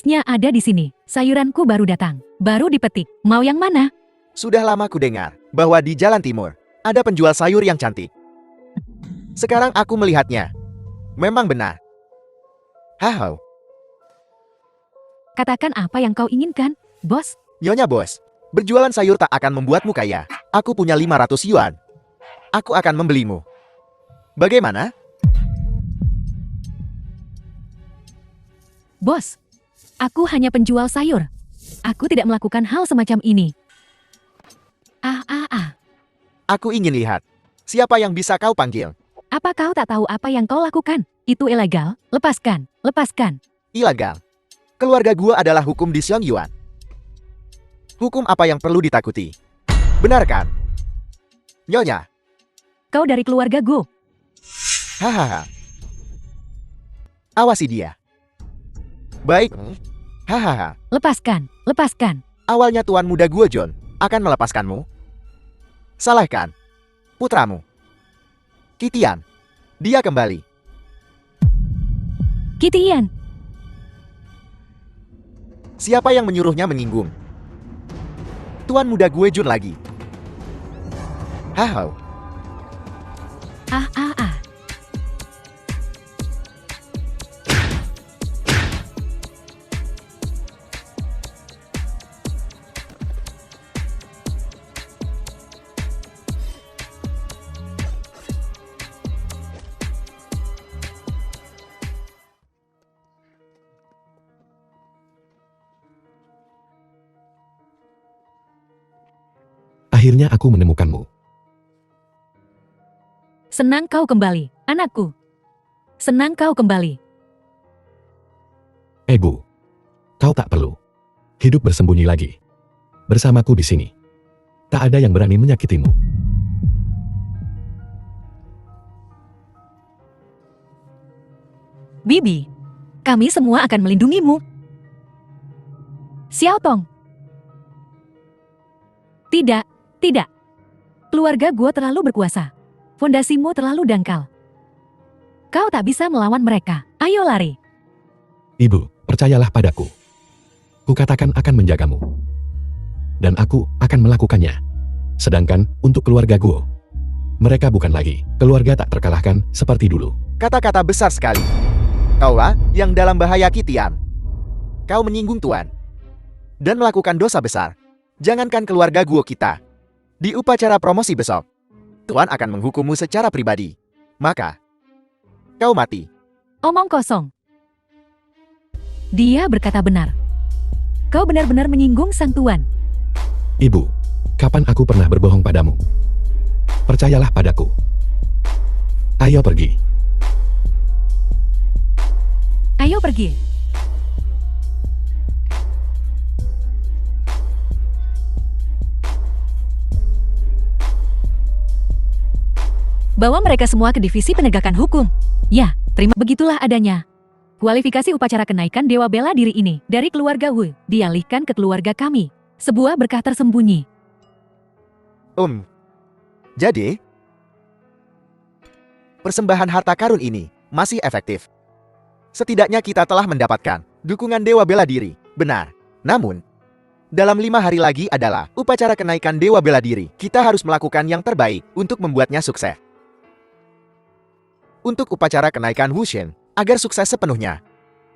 Harusnya ada di sini. Sayuranku baru datang. Baru dipetik. Mau yang mana? Sudah lama ku dengar bahwa di Jalan Timur ada penjual sayur yang cantik. Sekarang aku melihatnya. Memang benar. Hahau. Katakan apa yang kau inginkan, bos. Nyonya bos, berjualan sayur tak akan membuatmu kaya. Aku punya 500 yuan. Aku akan membelimu. Bagaimana? Bos, aku hanya penjual sayur. Aku tidak melakukan hal semacam ini. Aku ingin lihat. Siapa yang bisa kau panggil? Apa kau tak tahu apa yang kau lakukan? Itu ilegal. Lepaskan, lepaskan. Ilegal. Keluarga gua adalah hukum di Xiangyuan. Hukum apa yang perlu ditakuti? Benar kan? Nyonya. Kau dari keluarga Gu. Hahaha. Awasi dia. Baik. Hahaha. Lepaskan, lepaskan. Awalnya Tuan Muda Guo John akan melepaskanmu. Salah kan? Putramu. Kitian. Dia kembali. Kitian. Siapa yang menyuruhnya menyinggung? Tuan Muda Gue Jun lagi. Hahau. Ah. Akhirnya aku menemukanmu. Senang kau kembali, anakku. Senang kau kembali. Bu, kau tak perlu hidup bersembunyi lagi. Bersamaku di sini. Tak ada yang berani menyakitimu. Bibi, kami semua akan melindungimu. Xiaotong. Tidak. Keluarga gua terlalu berkuasa. Fondasimu terlalu dangkal. Kau tak bisa melawan mereka. Ayo lari. Ibu, percayalah padaku. Kukatakan akan menjagamu. Dan aku akan melakukannya. Sedangkan untuk keluarga Guo, mereka bukan lagi keluarga tak terkalahkan seperti dulu. Kata-kata besar sekali. Kaulah yang dalam bahaya, Kitian. Kau menyinggung Tuan. Dan melakukan dosa besar. Jangankan keluarga Guo kita. Di upacara promosi besok, Tuan akan menghukummu secara pribadi. Maka, kau mati. Omong kosong. Dia berkata benar. Kau benar-benar menyinggung sang tuan. Ibu, kapan aku pernah berbohong padamu? Percayalah padaku. Ayo pergi. Ayo pergi. Bawa mereka semua ke divisi penegakan hukum. Ya, begitulah adanya. Kualifikasi upacara kenaikan Dewa Bela Diri ini dari keluarga Wu dialihkan ke keluarga kami. Sebuah berkah tersembunyi. Jadi, persembahan harta karun ini masih efektif. Setidaknya kita telah mendapatkan dukungan Dewa Bela Diri. Benar. Namun, dalam 5 hari lagi adalah upacara kenaikan Dewa Bela Diri. Kita harus melakukan yang terbaik untuk membuatnya sukses. Untuk upacara kenaikan Wushen, agar sukses sepenuhnya,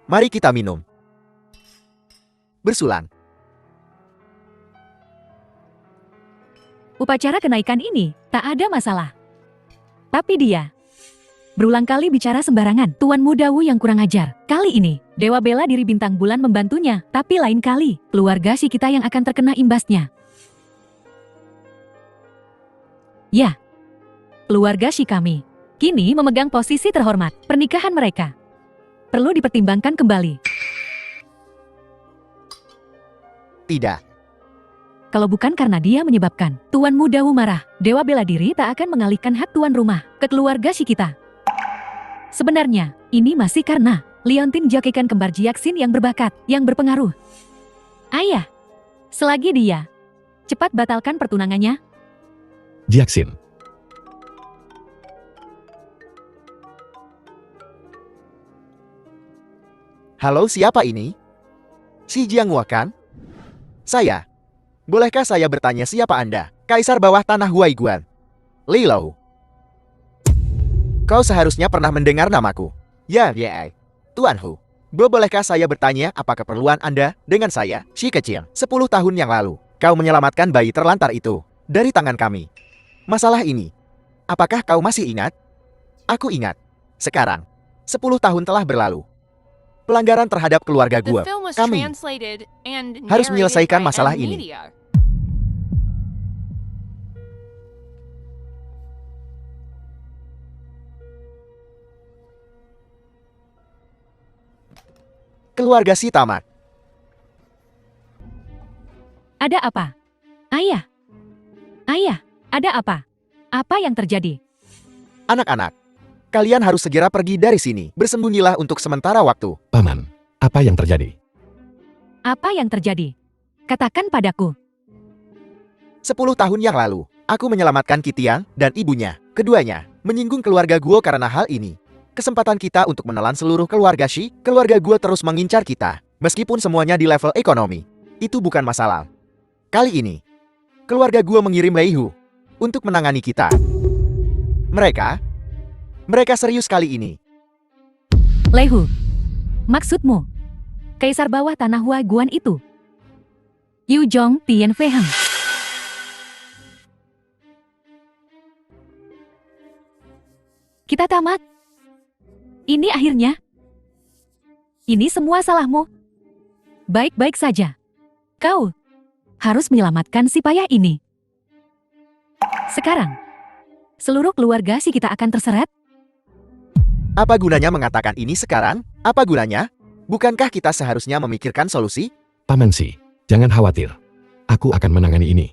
mari kita minum. Bersulan. Upacara kenaikan ini tak ada masalah. Tapi dia berulang kali bicara sembarangan. Tuan Muda Wu yang kurang ajar. Kali ini, Dewa Bela Diri Bintang Bulan membantunya. Tapi lain kali, keluarga si kita yang akan terkena imbasnya. Ya, keluarga si kami kini memegang posisi terhormat. Pernikahan mereka perlu dipertimbangkan kembali. Tidak. Kalau bukan karena dia menyebabkan Tuan Muda Wu marah, Dewa Bela Diri tak akan mengalihkan hak tuan rumah ke keluarga si kita. Sebenarnya, ini masih karena Leontin Jokikan kembar Jiaksin yang berbakat, yang berpengaruh. Ayah, selagi dia cepat batalkan pertunangannya. Jiaksin. Halo, siapa ini? Si Jianghua kan? Saya. Bolehkah saya bertanya siapa Anda? Kaisar bawah tanah Huaiguan. Li Lou. Kau seharusnya pernah mendengar namaku. Ya, Tuan Hu. Bolehkah saya bertanya apa keperluan Anda dengan saya, si kecil? 10 tahun yang lalu, kau menyelamatkan bayi terlantar itu dari tangan kami. Masalah ini, apakah kau masih ingat? Aku ingat. Sekarang, 10 tahun telah berlalu. Pelanggaran terhadap keluarga gua, kami harus menyelesaikan masalah ini. Keluarga si tamat. Ada apa? Ayah. Ayah, ada apa? Apa yang terjadi? Anak-anak, kalian harus segera pergi dari sini. Bersembunyilah untuk sementara waktu. Paman, apa yang terjadi? Apa yang terjadi? Katakan padaku. 10 tahun yang lalu, aku menyelamatkan Kitian dan ibunya. Keduanya menyinggung keluarga gua karena hal ini. Kesempatan kita untuk menelan seluruh keluarga Shi, keluarga gua terus mengincar kita. Meskipun semuanya di level ekonomi, itu bukan masalah. Kali ini, keluarga gua mengirim Lei Hu untuk menangani kita. Mereka serius kali ini. Lei Hu, maksudmu? Kaisar bawah tanah Huaiguan itu? Yu Zhong Tian Fei Heng. Kita tamat. Ini akhirnya. Ini semua salahmu. Baik-baik saja. Kau harus menyelamatkan si payah ini. Sekarang, seluruh keluarga si kita akan terseret. Apa gunanya mengatakan ini sekarang? Apa gunanya? Bukankah kita seharusnya memikirkan solusi? Paman Si, jangan khawatir. Aku akan menangani ini.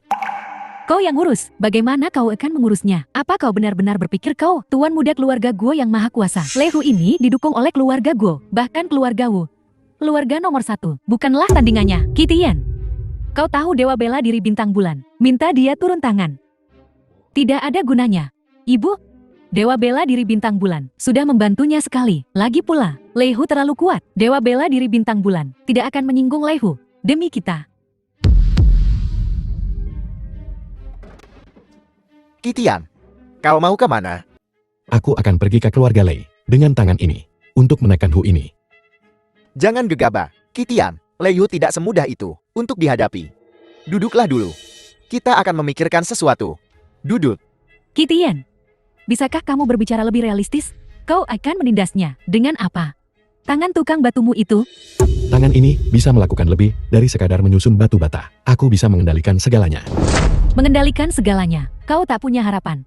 Kau yang ngurus, bagaimana kau akan mengurusnya? Apa kau benar-benar berpikir kau, tuan muda keluarga Guo yang maha kuasa? Lei Hu ini didukung oleh keluarga Guo, bahkan keluarga Wu. Keluarga nomor 1, bukanlah tandingannya. Kitian, kau tahu dewa bela diri bintang bulan. Minta dia turun tangan. Tidak ada gunanya. Ibu, dewa bela diri bintang bulan sudah membantunya sekali. Lagi pula, Lei Hu terlalu kuat. Dewa bela diri bintang bulan tidak akan menyinggung Lei Hu demi kita. Kitian, kau mau kemana? Aku akan pergi ke keluarga Lei dengan tangan ini untuk menekan Hu ini. Jangan gegabah, Kitian. Lei Hu tidak semudah itu untuk dihadapi. Duduklah dulu. Kita akan memikirkan sesuatu. Duduk. Kitian, bisakah kamu berbicara lebih realistis? Kau akan menindasnya dengan apa? Tangan tukang batumu itu? Tangan ini bisa melakukan lebih dari sekadar menyusun batu bata. Aku bisa mengendalikan segalanya. Mengendalikan segalanya, kau tak punya harapan.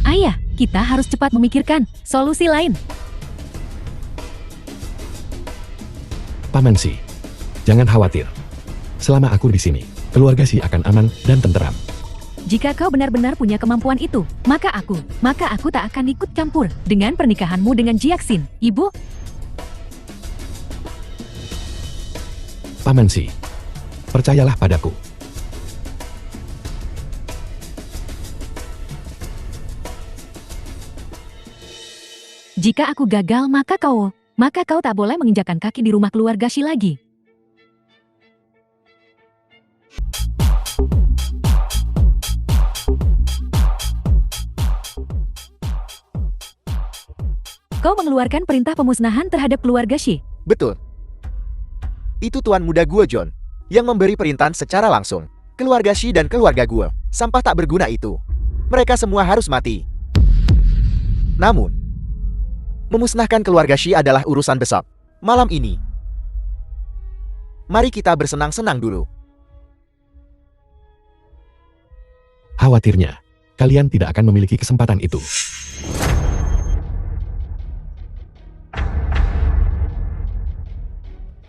Ayah, kita harus cepat memikirkan solusi lain. Paman Si, jangan khawatir. Selama aku di sini, keluarga Si akan aman dan tenteram. Jika kau benar-benar punya kemampuan itu, maka aku tak akan ikut campur dengan pernikahanmu dengan Jiaxin, Ibu. Paman Si, percayalah padaku. Jika aku gagal, maka kau tak boleh menginjakan kaki di rumah keluarga Shi lagi. Kau mengeluarkan perintah pemusnahan terhadap keluarga Shi. Betul. Itu tuan muda gua John yang memberi perintahan secara langsung. Keluarga Shi dan keluarga gua, sampah tak berguna itu. Mereka semua harus mati. Namun, memusnahkan keluarga Shi adalah urusan besar. Malam ini, mari kita bersenang-senang dulu. Khawatirnya, kalian tidak akan memiliki kesempatan itu.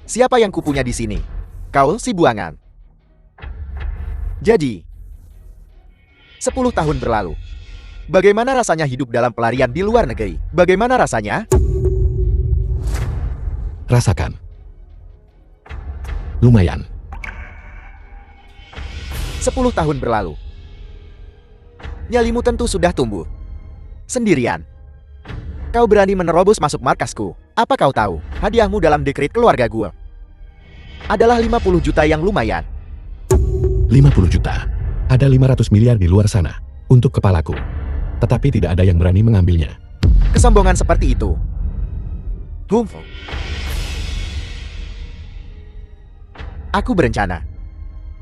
Siapa yang kupunya di sini? Kau si buangan. Jadi, 10 tahun berlalu. Bagaimana rasanya hidup dalam pelarian di luar negeri? Bagaimana rasanya? Rasakan. Lumayan. 10 tahun berlalu. Nyalimu tentu sudah tumbuh. Sendirian. Kau berani menerobos masuk markasku. Apa kau tahu hadiahmu dalam dekret keluarga gua? adalah 50 juta yang lumayan. 50 juta. Ada 500 miliar di luar sana untuk kepalaku. Tetapi tidak ada yang berani mengambilnya. Kesombongan seperti itu. Aku berencana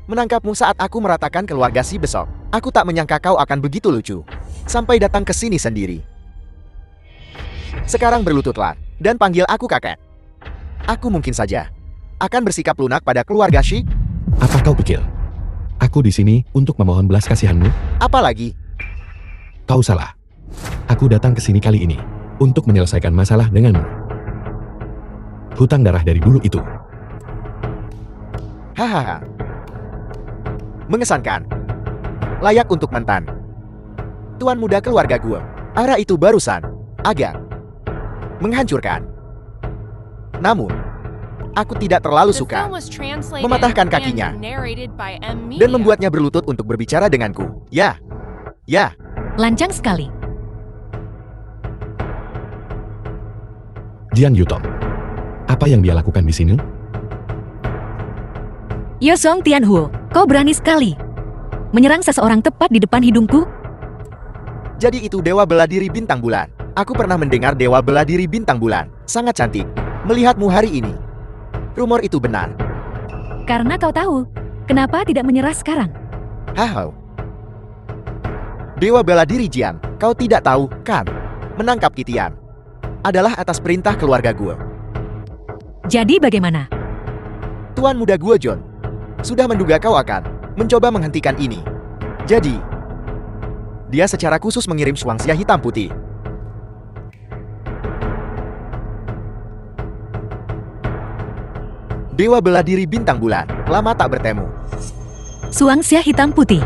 menangkapmu saat aku meratakan keluarga si besok. Aku tak menyangka kau akan begitu lucu. Sampai datang ke sini sendiri. Sekarang berlututlah dan panggil aku kakek. Aku mungkin saja akan bersikap lunak pada keluarga Shi. Apa kau pikir? Aku di sini untuk memohon belas kasihanmu? Apalagi, Kau salah. Aku datang ke sini kali ini untuk menyelesaikan masalah denganmu. Hutang darah dari dulu itu. hahaha. Mengesankan. Layak untuk mantan. Tuan muda keluarga gue. Arah itu barusan agak menghancurkan. Namun, aku tidak terlalu suka mematahkan kakinya dan membuatnya berlutut untuk berbicara denganku. Ya. Lancang sekali. Jian Yutong. Apa yang dia lakukan di sini? Yosong Tianhuo, kau berani sekali menyerang seseorang tepat di depan hidungku? Jadi itu dewa bela diri bintang bulan. Aku pernah mendengar dewa bela diri bintang bulan. Sangat cantik. Melihatmu hari ini. Rumor itu benar. Karena kau tahu, kenapa tidak menyerah sekarang? Hahau. Dewa bela diri Jian, kau tidak tahu, kan? Menangkap Kitian adalah atas perintah keluarga gue. Jadi bagaimana? Tuan muda gue John sudah menduga kau akan mencoba menghentikan ini. Jadi, dia secara khusus mengirim Shuangxia hitam putih. Dewa bela diri bintang bulan, lama tak bertemu. Shuangxia hitam putih.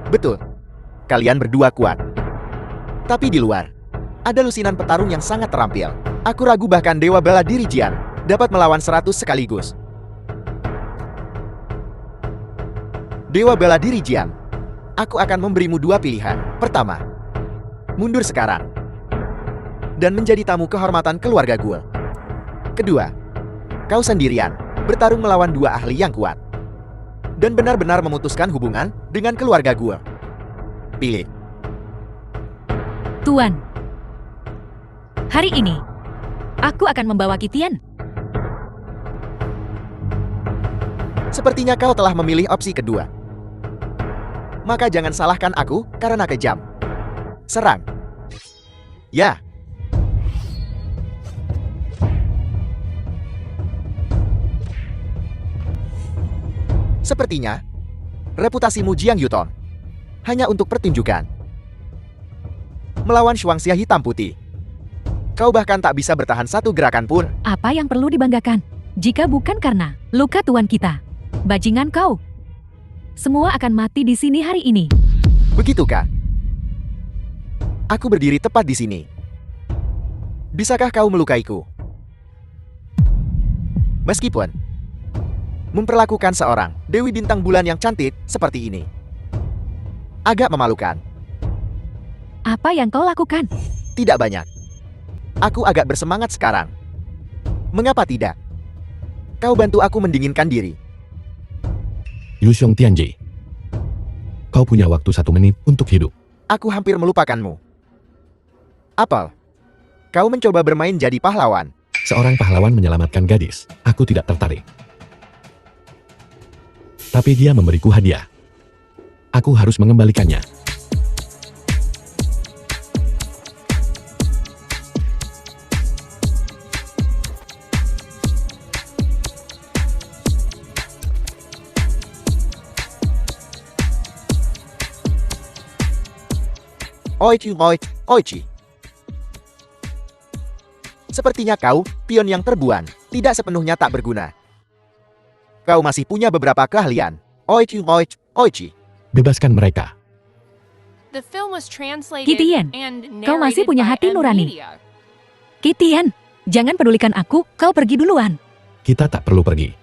Betul, kalian berdua kuat. Tapi di luar, ada lusinan petarung yang sangat terampil. Aku ragu bahkan dewa bela diri Jian dapat melawan 100 sekaligus. Dewa bela diri Jian, aku akan memberimu dua pilihan. Pertama, mundur sekarang dan menjadi tamu kehormatan keluarga gue. Kedua, kau sendirian bertarung melawan dua ahli yang kuat dan benar-benar memutuskan hubungan dengan keluarga gue. Pilih. Tuan, hari ini aku akan membawa Kitian. Sepertinya kau telah memilih opsi kedua. Maka jangan salahkan aku karena kejam. Serang. Ya. Sepertinya reputasimu Jiang Yuton hanya untuk pertunjukan. Melawan Shuangxia hitam putih, kau bahkan tak bisa bertahan satu gerakan pun. Apa yang perlu dibanggakan? Jika bukan karena luka tuan kita, bajingan kau, semua akan mati di sini hari ini. Begitukah? Aku berdiri tepat di sini. Bisakah kau melukaiku? Meskipun memperlakukan seorang Dewi Bintang Bulan yang cantik seperti ini agak memalukan. Apa yang kau lakukan? Tidak banyak. Aku agak bersemangat sekarang. Mengapa tidak? Kau bantu aku mendinginkan diri. Yuxiong Tianji. Kau punya waktu 1 menit untuk hidup. Aku hampir melupakanmu. Apel, kau mencoba bermain jadi pahlawan. Seorang pahlawan menyelamatkan gadis. Aku tidak tertarik. Tapi dia memberiku hadiah. Aku harus mengembalikannya. Oichi. Sepertinya kau, pion yang terbuan, tidak sepenuhnya tak berguna. Kau masih punya beberapa keahlian. Oichi. Bebaskan mereka. Kitian, kau masih punya hati nurani. Kitian, jangan pedulikan aku, kau pergi duluan. Kita tak perlu pergi.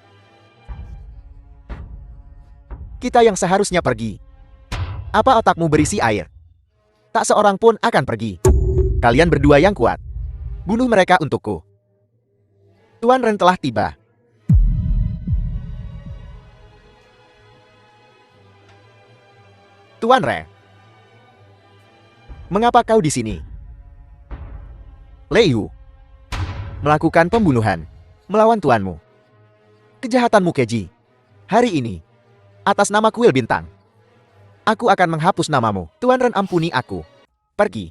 Kita yang seharusnya pergi. Apa otakmu berisi air? Tak seorang pun akan pergi. Kalian berdua yang kuat. Bunuh mereka untukku. Tuan Ren telah tiba. Tuan Re, mengapa kau di sini? Lei Yu melakukan pembunuhan melawan tuanmu. Kejahatanmu keji. Hari ini, atas nama kuil bintang, aku akan menghapus namamu. Tuan Ren, ampuni aku. Pergi.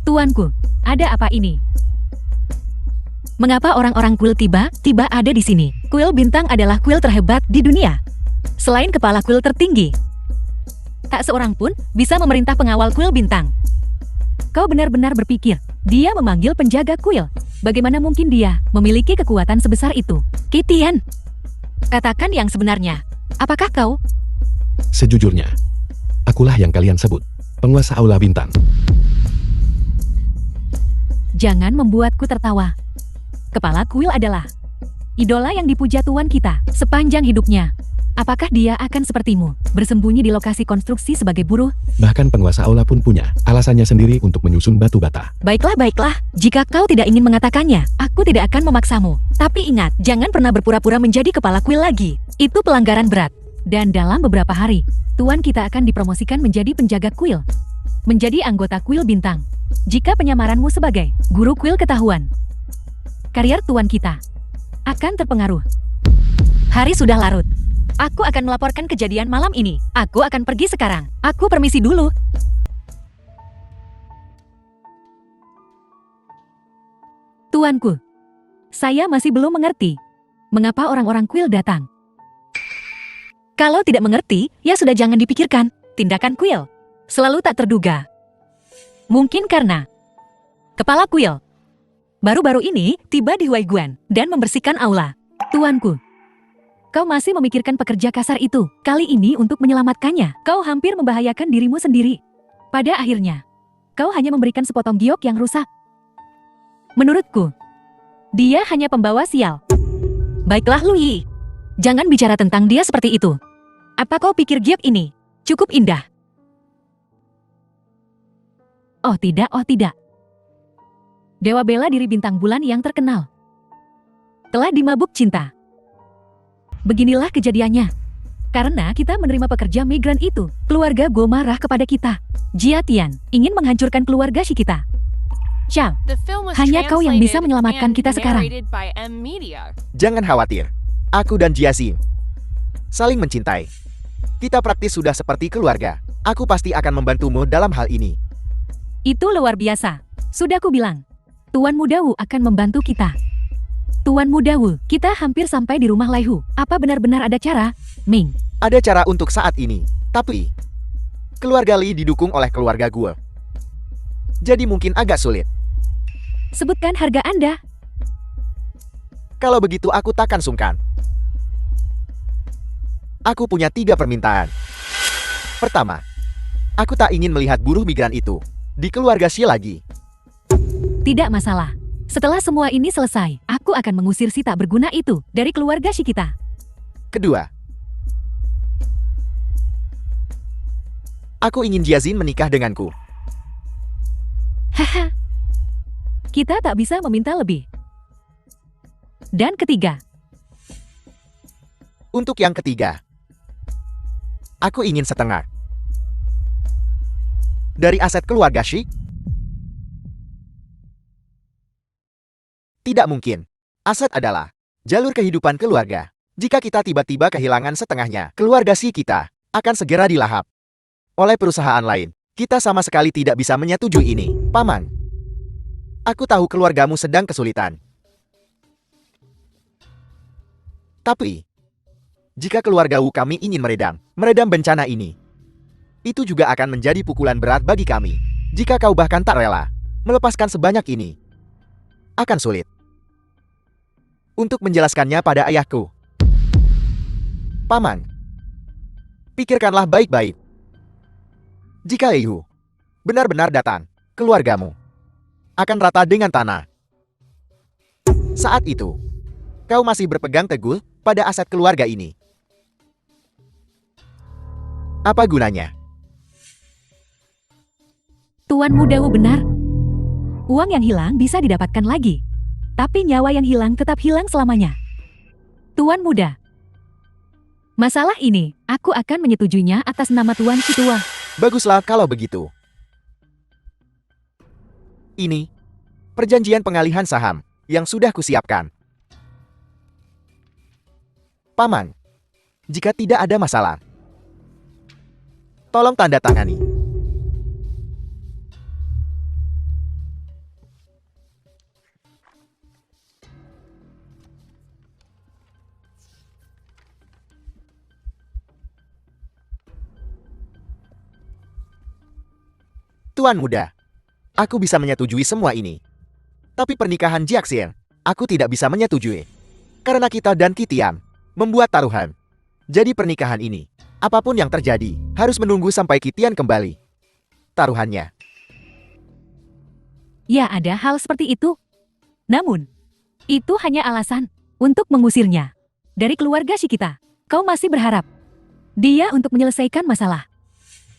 Tuanku, ada apa ini? Mengapa orang-orang kuil tiba-tiba ada di sini? Kuil bintang adalah kuil terhebat di dunia. Selain kepala kuil tertinggi, tak seorang pun bisa memerintah pengawal kuil bintang. Kau benar-benar berpikir, dia memanggil penjaga kuil. Bagaimana mungkin dia memiliki kekuatan sebesar itu? Kitian, katakan yang sebenarnya. Apakah kau? Sejujurnya, akulah yang kalian sebut penguasa aula bintang. Jangan membuatku tertawa. Kepala kuil adalah idola yang dipuja tuan kita sepanjang hidupnya. Apakah dia akan sepertimu, bersembunyi di lokasi konstruksi sebagai buruh? Bahkan penguasa aula pun punya alasannya sendiri untuk menyusun batu bata. Baiklah. Jika kau tidak ingin mengatakannya, aku tidak akan memaksamu. Tapi ingat, jangan pernah berpura-pura menjadi kepala kuil lagi. Itu pelanggaran berat. Dan dalam beberapa hari, tuan kita akan dipromosikan menjadi penjaga kuil. Menjadi anggota kuil bintang. Jika penyamaranmu sebagai guru kuil ketahuan, karier tuan kita akan terpengaruh. Hari sudah larut. Aku akan melaporkan kejadian malam ini. Aku akan pergi sekarang. Aku permisi dulu. Tuanku, saya masih belum mengerti mengapa orang-orang kuil datang. Kalau tidak mengerti, ya sudah jangan dipikirkan. Tindakan kuil selalu tak terduga. Mungkin karena kepala kuil baru-baru ini tiba di Huaiguan dan membersihkan aula. Tuanku, kau masih memikirkan pekerja kasar itu. Kali ini untuk menyelamatkannya, kau hampir membahayakan dirimu sendiri. Pada akhirnya, kau hanya memberikan sepotong giok yang rusak. Menurutku, dia hanya pembawa sial. Baiklah Lu Yi, jangan bicara tentang dia seperti itu. Apa kau pikir giok ini cukup indah? Oh tidak. Dewa bela diri bintang bulan yang terkenal telah dimabuk cinta. Beginilah kejadiannya. Karena kita menerima pekerja migran itu, keluarga Go marah kepada kita. Jia Tian ingin menghancurkan keluarga kita. Ciao, hanya kau yang bisa menyelamatkan kita sekarang. Jangan khawatir. Aku dan Jia Xin saling mencintai. Kita praktis sudah seperti keluarga. Aku pasti akan membantumu dalam hal ini. Itu luar biasa. Sudah ku bilang, Tuan Muda Wu akan membantu kita. Tuan Muda Wu, kita hampir sampai di rumah Lai Hu. Apa benar-benar ada cara, Ming? Ada cara untuk saat ini, tapi keluarga Li didukung oleh keluarga gue. Jadi mungkin agak sulit. Sebutkan harga Anda. Kalau begitu aku takkan sungkan. Aku punya 3 permintaan. Pertama, aku tak ingin melihat buruh migran itu di keluarga Xi lagi. Tidak masalah. Setelah semua ini selesai, aku akan mengusir si tak berguna itu dari keluarga Xi kita. Kedua, aku ingin Jia Xin menikah denganku. Haha. Kita tak bisa meminta lebih. Dan ketiga. Untuk yang ketiga, aku ingin setengah dari aset keluarga Xi. Tidak mungkin. Aset adalah jalur kehidupan keluarga. Jika kita tiba-tiba kehilangan setengahnya, keluarga Xi kita akan segera dilahap oleh perusahaan lain. Kita sama sekali tidak bisa menyetujui ini. Paman, aku tahu keluargamu sedang kesulitan. Tapi, jika keluarga Wu kami ingin meredam bencana ini, itu juga akan menjadi pukulan berat bagi kami. Jika kau bahkan tak rela melepaskan sebanyak ini, akan sulit untuk menjelaskannya pada ayahku. Paman, pikirkanlah baik-baik. Jika Lei Hu benar-benar datang, keluargamu akan rata dengan tanah. Saat itu, kau masih berpegang teguh pada aset keluarga ini. Apa gunanya? Tuan Muda Wu benar. Uang yang hilang bisa didapatkan lagi. Tapi nyawa yang hilang tetap hilang selamanya. Tuan Muda. Masalah ini, aku akan menyetujuinya atas nama Tuan Situa. Baguslah kalau begitu. Ini perjanjian pengalihan saham yang sudah kusiapkan. Paman, jika tidak ada masalah, tolong tanda tangani. Tuan Muda, aku bisa menyetujui semua ini. Tapi pernikahan Jiaxian, aku tidak bisa menyetujui. Karena kita dan Kitian membuat taruhan. Jadi pernikahan ini, apapun yang terjadi, harus menunggu sampai Kitian kembali. Taruhannya. Ya, ada hal seperti itu. Namun, itu hanya alasan untuk mengusirnya dari keluarga Shikita. Kau masih berharap dia untuk menyelesaikan masalah.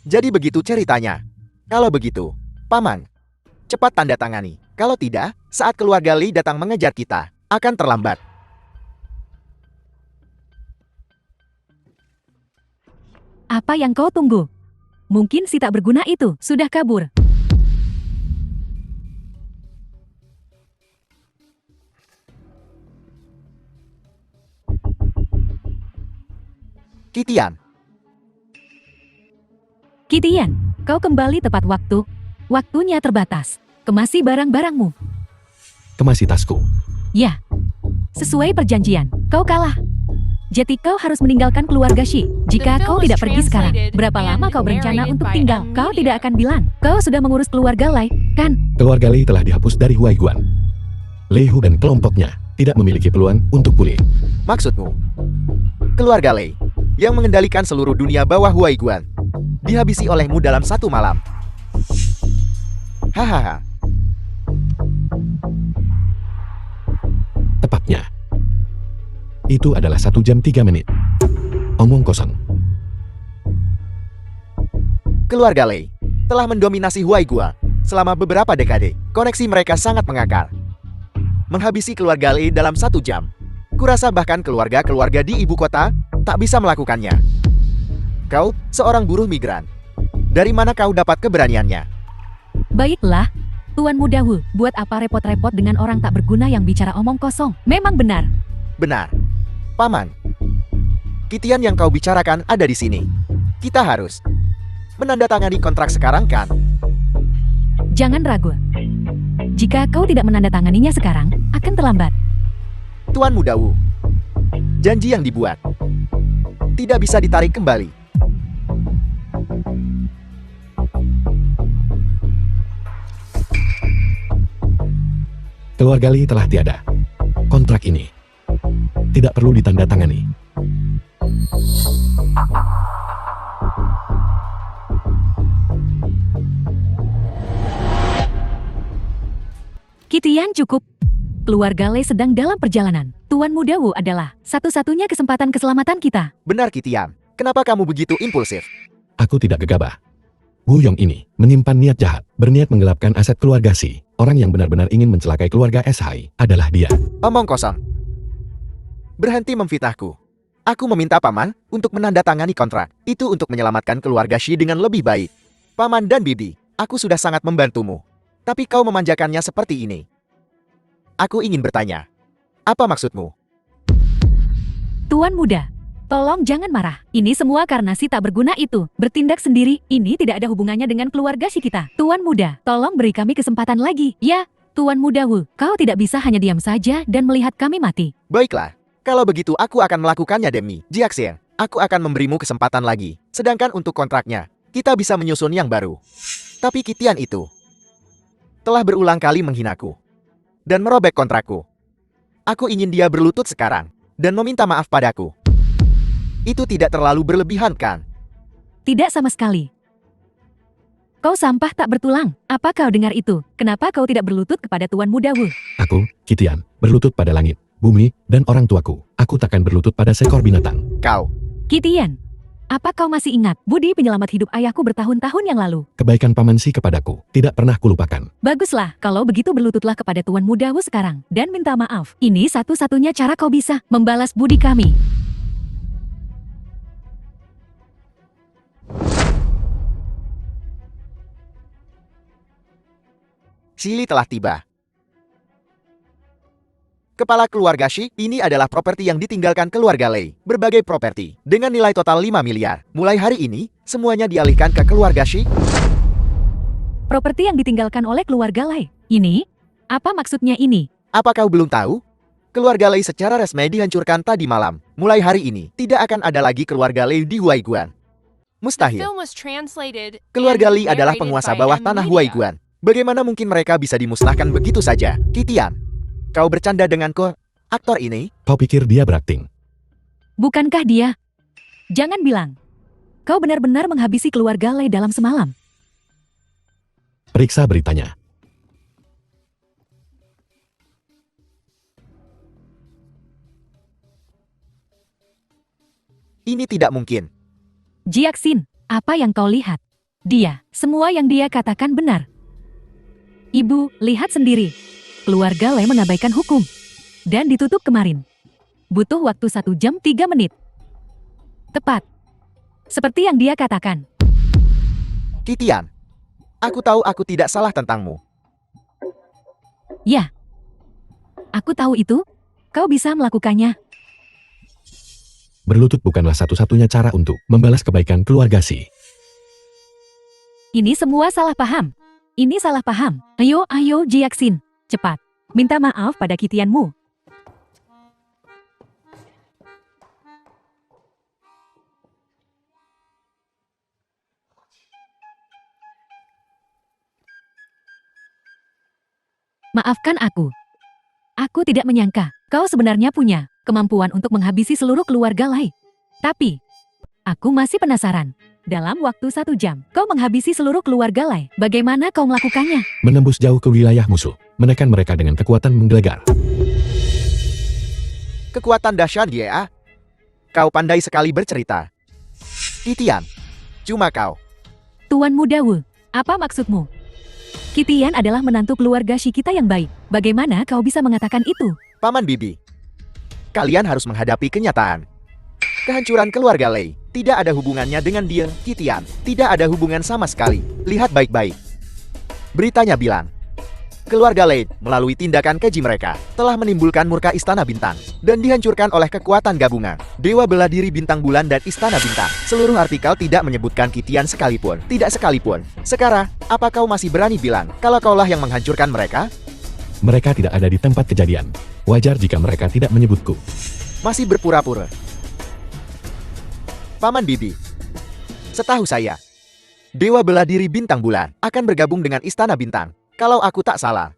Jadi begitu ceritanya. Kalau begitu, Paman, cepat tanda tangani. Kalau tidak, saat keluarga Li datang mengejar kita, akan terlambat. Apa yang kau tunggu? Mungkin si tak berguna itu sudah kabur. Kitian, Kitian, kau kembali tepat waktu. Waktunya terbatas. Kemasi barang-barangmu. Kemasi tasku. Ya, sesuai perjanjian, kau kalah. Jadi kau harus meninggalkan keluarga Shi. Jika kau tidak pergi sekarang, berapa lama kau berencana untuk tinggal? Kau tidak akan bilang. Kau sudah mengurus keluarga Lai, kan? Keluarga Li telah dihapus dari Huaiguan. Li Hu dan kelompoknya tidak memiliki peluang untuk pulih. maksudmu? Keluarga Lei, yang mengendalikan seluruh dunia bawah Huaiguan, dihabisi olehmu dalam satu malam. Hahaha. Tepatnya. Itu adalah 1 jam 3 menit. Omong kosong. Keluarga Lei telah mendominasi Huaiguan selama beberapa dekade. Koneksi mereka sangat mengakar. Menghabisi keluarga Lei dalam 1 jam. Kurasa bahkan keluarga-keluarga di ibu kota tak bisa melakukannya. Kau, seorang buruh migran. Dari mana kau dapat keberaniannya? Baiklah, Tuan Muda Wu, buat apa repot-repot dengan orang tak berguna yang bicara omong kosong? Memang benar. Benar. Paman, Kitian yang kau bicarakan ada di sini. Kita harus menandatangani kontrak sekarang kan? Jangan ragu. Jika kau tidak menandatanganinya sekarang, akan terlambat. Tuan Muda Wu, janji yang dibuat tidak bisa ditarik kembali. Keluarga Li telah tiada. Kontrak ini tidak perlu ditandatangani. Kitian cukup. Keluarga Lei sedang dalam perjalanan. Tuan Muda Wu adalah satu-satunya kesempatan keselamatan kita. Benar Kitian, kenapa kamu begitu impulsif? Aku tidak gegabah. Wu Yong ini menyimpan niat jahat, berniat menggelapkan aset keluarga Si. Orang yang benar-benar ingin mencelakai keluarga SHI adalah dia. Omong kosong. Berhenti memfitnahku. Aku meminta Paman untuk menandatangani kontrak. Itu untuk menyelamatkan keluarga Shi dengan lebih baik. Paman dan Bibi, aku sudah sangat membantumu. Tapi kau memanjakannya seperti ini. Aku ingin bertanya. Apa maksudmu? Tuan Muda, tolong jangan marah. Ini semua karena si tak berguna itu bertindak sendiri. Ini tidak ada hubungannya dengan keluarga si kita. Tuan Muda, tolong beri kami kesempatan lagi. Ya, Tuan Muda Wu, kau tidak bisa hanya diam saja dan melihat kami mati. Baiklah. Kalau begitu aku akan melakukannya demi Jiaxian. Aku akan memberimu kesempatan lagi. Sedangkan untuk kontraknya, kita bisa menyusun yang baru. Tapi Kitian itu telah berulang kali menghinaku dan merobek kontrakku. Aku ingin dia berlutut sekarang dan meminta maaf padaku. Itu tidak terlalu berlebihan kan? Tidak sama sekali. Kau sampah tak bertulang. Apa kau dengar itu? Kenapa kau tidak berlutut kepada Tuan Muda Wu? Aku, Kitian, berlutut pada langit, bumi, dan orang tuaku. Aku takkan berlutut pada seekor binatang. Kau, Kitian, Apa kau masih ingat budi penyelamat hidup ayahku bertahun-tahun yang lalu? Kebaikan Paman Si kepadaku tidak pernah kulupakan. Baguslah, kalau begitu berlututlah kepada Tuan Muda Wu sekarang dan minta maaf. Ini satu-satunya cara kau bisa membalas budi kami. Shili telah tiba. Kepala keluarga Shi, ini adalah properti yang ditinggalkan keluarga Lei. Berbagai properti, dengan nilai total 5 miliar. Mulai hari ini, semuanya dialihkan ke keluarga Shi. Properti yang ditinggalkan oleh keluarga Lei. Ini? Apa maksudnya ini? Apa kau belum tahu? Keluarga Lei secara resmi dihancurkan tadi malam. Mulai hari ini, tidak akan ada lagi keluarga Lei di Huaiguan. Mustahil. Keluarga Li adalah penguasa bawah tanah Huaiguan. Bagaimana mungkin mereka bisa dimusnahkan begitu saja? Kitian, kau bercanda denganku, aktor ini? Kau pikir dia berakting? Bukankah dia? Jangan bilang. Kau benar-benar menghabisi keluarga Lei dalam semalam. Periksa beritanya. Ini tidak mungkin. Jiaxin, apa yang kau lihat? Dia, semua yang dia katakan benar. Ibu, lihat sendiri. Keluarga Lei mengabaikan hukum. Dan ditutup kemarin. Butuh waktu 1 jam 3 menit. Tepat. Seperti yang dia katakan. Kitian, aku tahu aku tidak salah tentangmu. Ya. Aku tahu itu. Kau bisa melakukannya. Berlutut bukanlah satu-satunya cara untuk membalas kebaikan keluarga Si. Ini semua salah paham. Ini salah paham. Ayo Jiaxin. Cepat. Minta maaf pada Kitianmu. Maafkan aku. Aku tidak menyangka kau sebenarnya punya kemampuan untuk menghabisi seluruh keluarga Lei. Tapi, aku masih penasaran. Dalam waktu 1 jam, kau menghabisi seluruh keluarga Lei. Bagaimana kau melakukannya? Menembus jauh ke wilayah musuh, menekan mereka dengan kekuatan menggelegar. Kekuatan dahsyat ya. Kau pandai sekali bercerita. Kitian, cuma kau. Tuan Muda Wu, apa maksudmu? Kitian adalah menantu keluarga Shi kita yang baik. Bagaimana kau bisa mengatakan itu? Paman Bibi, kalian harus menghadapi kenyataan. Kehancuran keluarga Lei tidak ada hubungannya dengan dia, Kitian. Tidak ada hubungan sama sekali. Lihat baik-baik. Beritanya bilang, keluarga Lei melalui tindakan keji mereka telah menimbulkan murka Istana Bintang dan dihancurkan oleh kekuatan gabungan Dewa Bela Diri Bintang Bulan dan Istana Bintang. Seluruh artikel tidak menyebutkan Kitian sekalipun. Tidak sekalipun. Sekarang, apa kau masih berani bilang kalau kaulah yang menghancurkan mereka? Mereka tidak ada di tempat kejadian. Wajar jika mereka tidak menyebutku. Masih berpura-pura. Paman Bibi, setahu saya, Dewa Bela Diri Bintang Bulan akan bergabung dengan Istana Bintang. Kalau aku tak salah,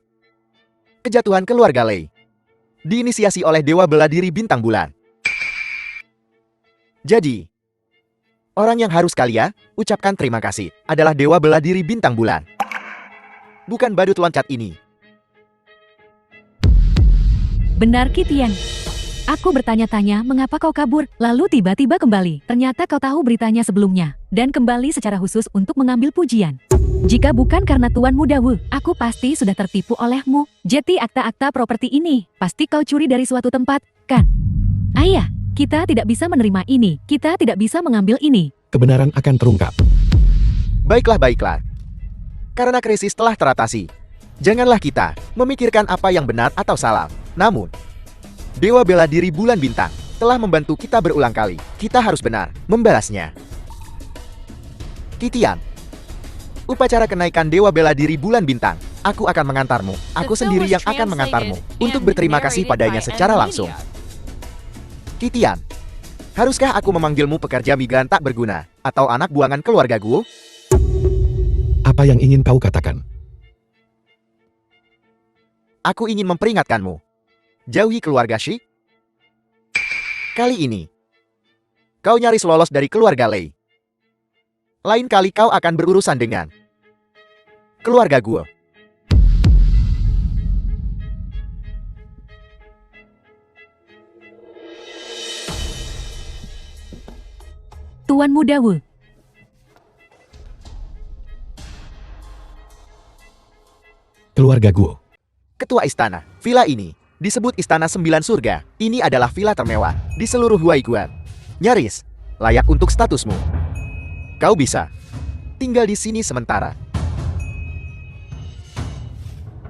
kejatuhan keluarga Lei diinisiasi oleh Dewa Bela Diri Bintang Bulan. Jadi, orang yang harus kalian ucapkan terima kasih adalah Dewa Bela Diri Bintang Bulan. Bukan badut loncat ini. Benar Kitian. Aku bertanya-tanya mengapa kau kabur, lalu tiba-tiba kembali. Ternyata kau tahu beritanya sebelumnya, dan kembali secara khusus untuk mengambil pujian. Jika bukan karena Tuan Muda Wu, aku pasti sudah tertipu olehmu. Jadi akta-akta properti ini, pasti kau curi dari suatu tempat, kan? Ayah, kita tidak bisa menerima ini, kita tidak bisa mengambil ini. Kebenaran akan terungkap. Baiklah. Karena krisis telah teratasi, janganlah kita memikirkan apa yang benar atau salah. Namun, Dewa Bela Diri Bulan Bintang telah membantu kita berulang kali. Kita harus benar membalasnya. Kitian, upacara kenaikan Dewa Bela Diri Bulan Bintang. Aku akan mengantarmu. Aku sendiri yang akan mengantarmu untuk berterima kasih padanya secara langsung. Kitian, haruskah aku memanggilmu pekerja migran tak berguna atau anak buangan keluarga gue? Apa yang ingin kau katakan? Aku ingin memperingatkanmu. Jauhi keluarga Shi. Kali ini, kau nyaris lolos dari keluarga Lei. Lain kali kau akan berurusan dengan keluarga gue. Tuan Muda Wu. Keluarga Guo. Ketua istana, villa ini disebut Istana Sembilan Surga. Ini adalah villa termewah di seluruh Huaiguan. Nyaris layak untuk statusmu. Kau bisa tinggal di sini sementara.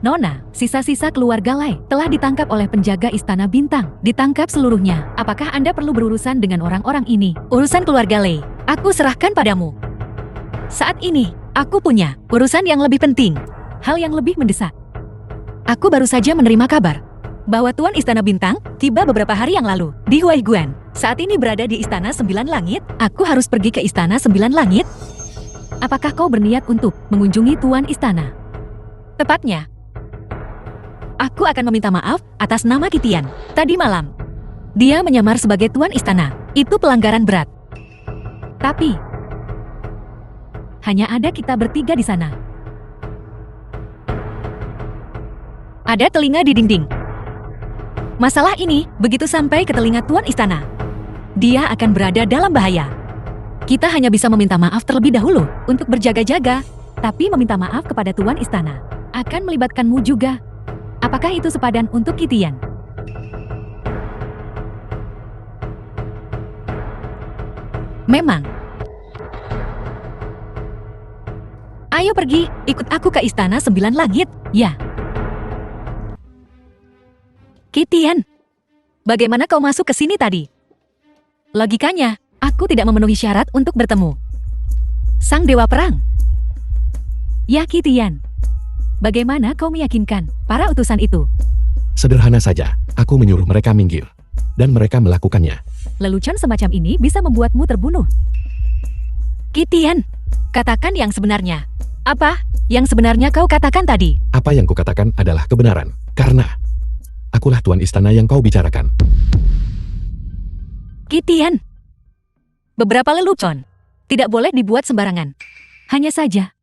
Nona, sisa-sisa keluarga Lai telah ditangkap oleh penjaga Istana Bintang. Ditangkap seluruhnya. Apakah Anda perlu berurusan dengan orang-orang ini? Urusan keluarga Lai, aku serahkan padamu. Saat ini, aku punya urusan yang lebih penting. Hal yang lebih mendesak. Aku baru saja menerima kabar bahwa Tuan Istana Bintang tiba beberapa hari yang lalu di Huaiguan. Saat ini berada di Istana Sembilan Langit. Aku harus pergi ke Istana Sembilan Langit. Apakah kau berniat untuk mengunjungi Tuan Istana? Tepatnya, aku akan meminta maaf atas nama Kitian. Tadi malam, dia menyamar sebagai Tuan Istana. Itu pelanggaran berat. Tapi, hanya ada kita bertiga di sana. Ada telinga di dinding. Masalah ini begitu sampai ke telinga Tuan Istana, dia akan berada dalam bahaya. Kita hanya bisa meminta maaf terlebih dahulu untuk berjaga-jaga, tapi meminta maaf kepada Tuan Istana akan melibatkanmu juga. Apakah itu sepadan untuk Kitian? Memang. Ayo pergi, ikut aku ke Istana Sembilan Langit, ya. Kitian, bagaimana kau masuk ke sini tadi? Logikanya, aku tidak memenuhi syarat untuk bertemu Sang Dewa Perang. Ya Kitian, bagaimana kau meyakinkan para utusan itu? Sederhana saja, aku menyuruh mereka minggir. Dan mereka melakukannya. Lelucon semacam ini bisa membuatmu terbunuh. Kitian, katakan yang sebenarnya. Apa yang sebenarnya kau katakan tadi? Apa yang kukatakan adalah kebenaran. Karena akulah Tuan Istana yang kau bicarakan. Kitian, beberapa lelucon tidak boleh dibuat sembarangan. Hanya saja,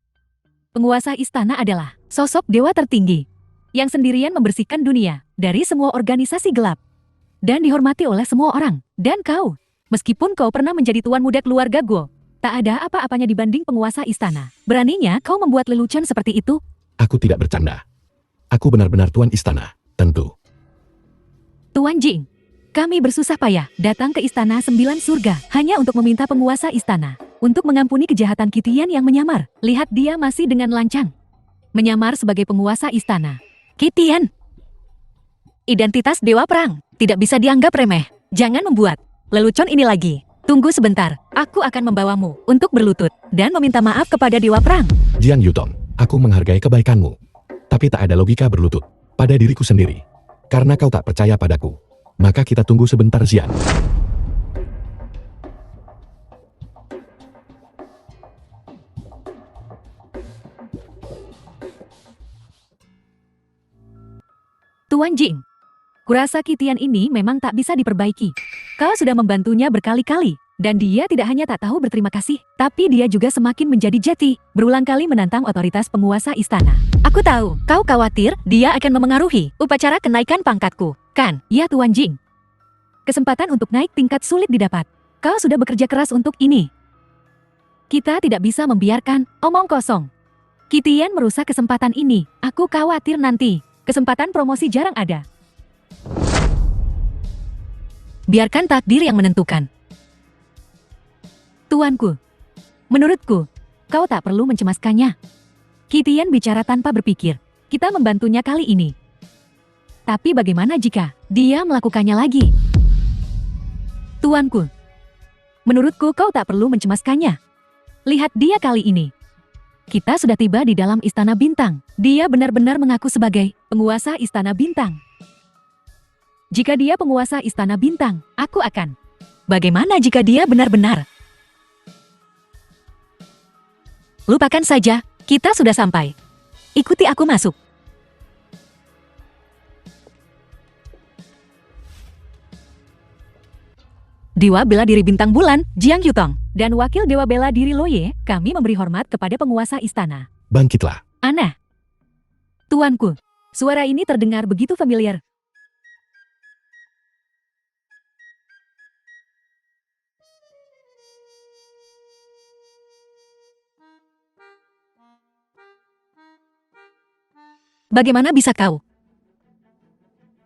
penguasa istana adalah sosok dewa tertinggi yang sendirian membersihkan dunia dari semua organisasi gelap dan dihormati oleh semua orang. Dan kau, meskipun kau pernah menjadi tuan muda keluarga Guo, tak ada apa-apanya dibanding penguasa istana. Beraninya kau membuat lelucon seperti itu? Aku tidak bercanda. Aku benar-benar Tuan Istana, tentu. Tuan Jing, kami bersusah payah datang ke Istana Sembilan Surga hanya untuk meminta penguasa istana untuk mengampuni kejahatan Kitian yang menyamar. Lihat dia masih dengan lancang menyamar sebagai penguasa istana. Kitian, identitas Dewa Perang tidak bisa dianggap remeh. Jangan membuat lelucon ini lagi. Tunggu sebentar, aku akan membawamu untuk berlutut dan meminta maaf kepada Dewa Perang. Jiang Yutong, aku menghargai kebaikanmu. Tapi tak ada logika berlutut pada diriku sendiri. Karena kau tak percaya padaku. Maka kita tunggu sebentar, Xian. Tuan Jing, kurasa Kitian ini memang tak bisa diperbaiki. Kau sudah membantunya berkali-kali, dan dia tidak hanya tak tahu berterima kasih, tapi dia juga semakin menjadi jeti, berulang kali menantang otoritas penguasa istana. Aku tahu, kau khawatir dia akan memengaruhi upacara kenaikan pangkatku, kan? Ya Tuan Jing. Kesempatan untuk naik tingkat sulit didapat. Kau sudah bekerja keras untuk ini. Kita tidak bisa membiarkan omong kosong. Kitian merusak kesempatan ini. Aku khawatir nanti kesempatan promosi jarang ada. Biarkan takdir yang menentukan. Tuanku, menurutku, kau tak perlu mencemaskannya. Kitian bicara tanpa berpikir. Kita membantunya kali ini. Tapi bagaimana jika dia melakukannya lagi? Tuanku, menurutku kau tak perlu mencemaskannya. Lihat dia kali ini. Kita sudah tiba di dalam Istana Bintang. Dia benar-benar mengaku sebagai penguasa Istana Bintang. Jika dia penguasa Istana Bintang, aku akan. Bagaimana jika dia benar-benar? Lupakan saja, kita sudah sampai. Ikuti aku masuk. Dewa Bela Diri Bintang Bulan, Jiang Yutong, dan Wakil Dewa Bela Diri Loye, kami memberi hormat kepada penguasa istana. Bangkitlah. Aneh. Tuanku, suara ini terdengar begitu familiar. Bagaimana bisa kau?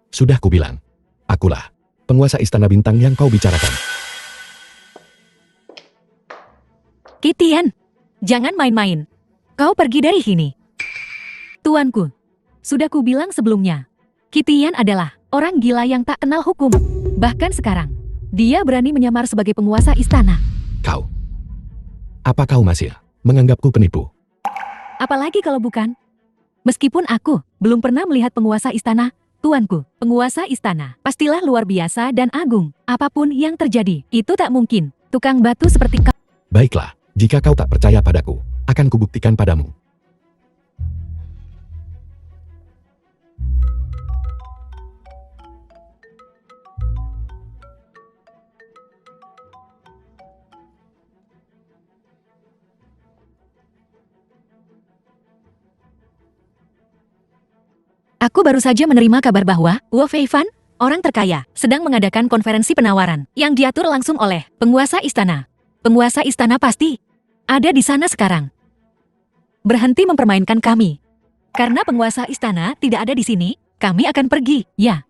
Sudah kubilang. Akulah penguasa Istana Bintang yang kau bicarakan. Kitian, jangan main-main. Kau pergi dari sini. Tuanku, sudah kubilang sebelumnya. Kitian adalah orang gila yang tak kenal hukum. Bahkan sekarang, dia berani menyamar sebagai penguasa istana. Kau. Apa kau masih menganggapku penipu? Apalagi kalau bukan. Meskipun aku belum pernah melihat penguasa istana, tuanku, penguasa istana pastilah luar biasa dan agung. Apapun yang terjadi, itu tak mungkin. Tukang batu seperti kau. Baiklah, jika kau tak percaya padaku, akan kubuktikan padamu. Aku baru saja menerima kabar bahwa Wu Feifan, orang terkaya, sedang mengadakan konferensi penawaran yang diatur langsung oleh penguasa istana. Penguasa istana pasti ada di sana sekarang. Berhenti mempermainkan kami. Karena penguasa istana tidak ada di sini, kami akan pergi, ya.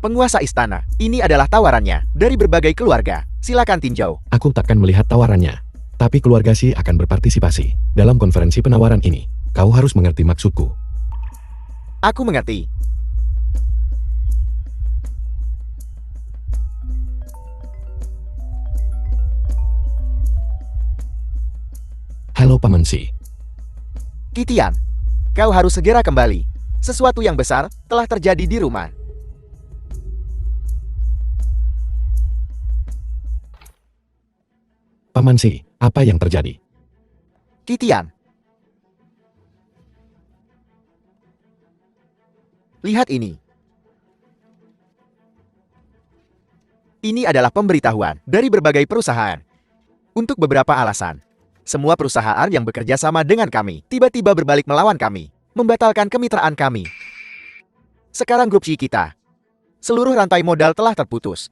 Penguasa istana, ini adalah tawarannya dari berbagai keluarga. Silakan tinjau. Aku takkan melihat tawarannya. Tapi keluarga Si akan berpartisipasi dalam konferensi penawaran ini. Kau harus mengerti maksudku. Aku mengerti. Halo Paman Si. Kitian, kau harus segera kembali. Sesuatu yang besar telah terjadi di rumah. Paman Si, apa yang terjadi? Kitian, lihat ini. Ini adalah pemberitahuan dari berbagai perusahaan. Untuk beberapa alasan, semua perusahaan yang bekerja sama dengan kami tiba-tiba berbalik melawan kami, membatalkan kemitraan kami. Sekarang grup C kita, seluruh rantai modal telah terputus.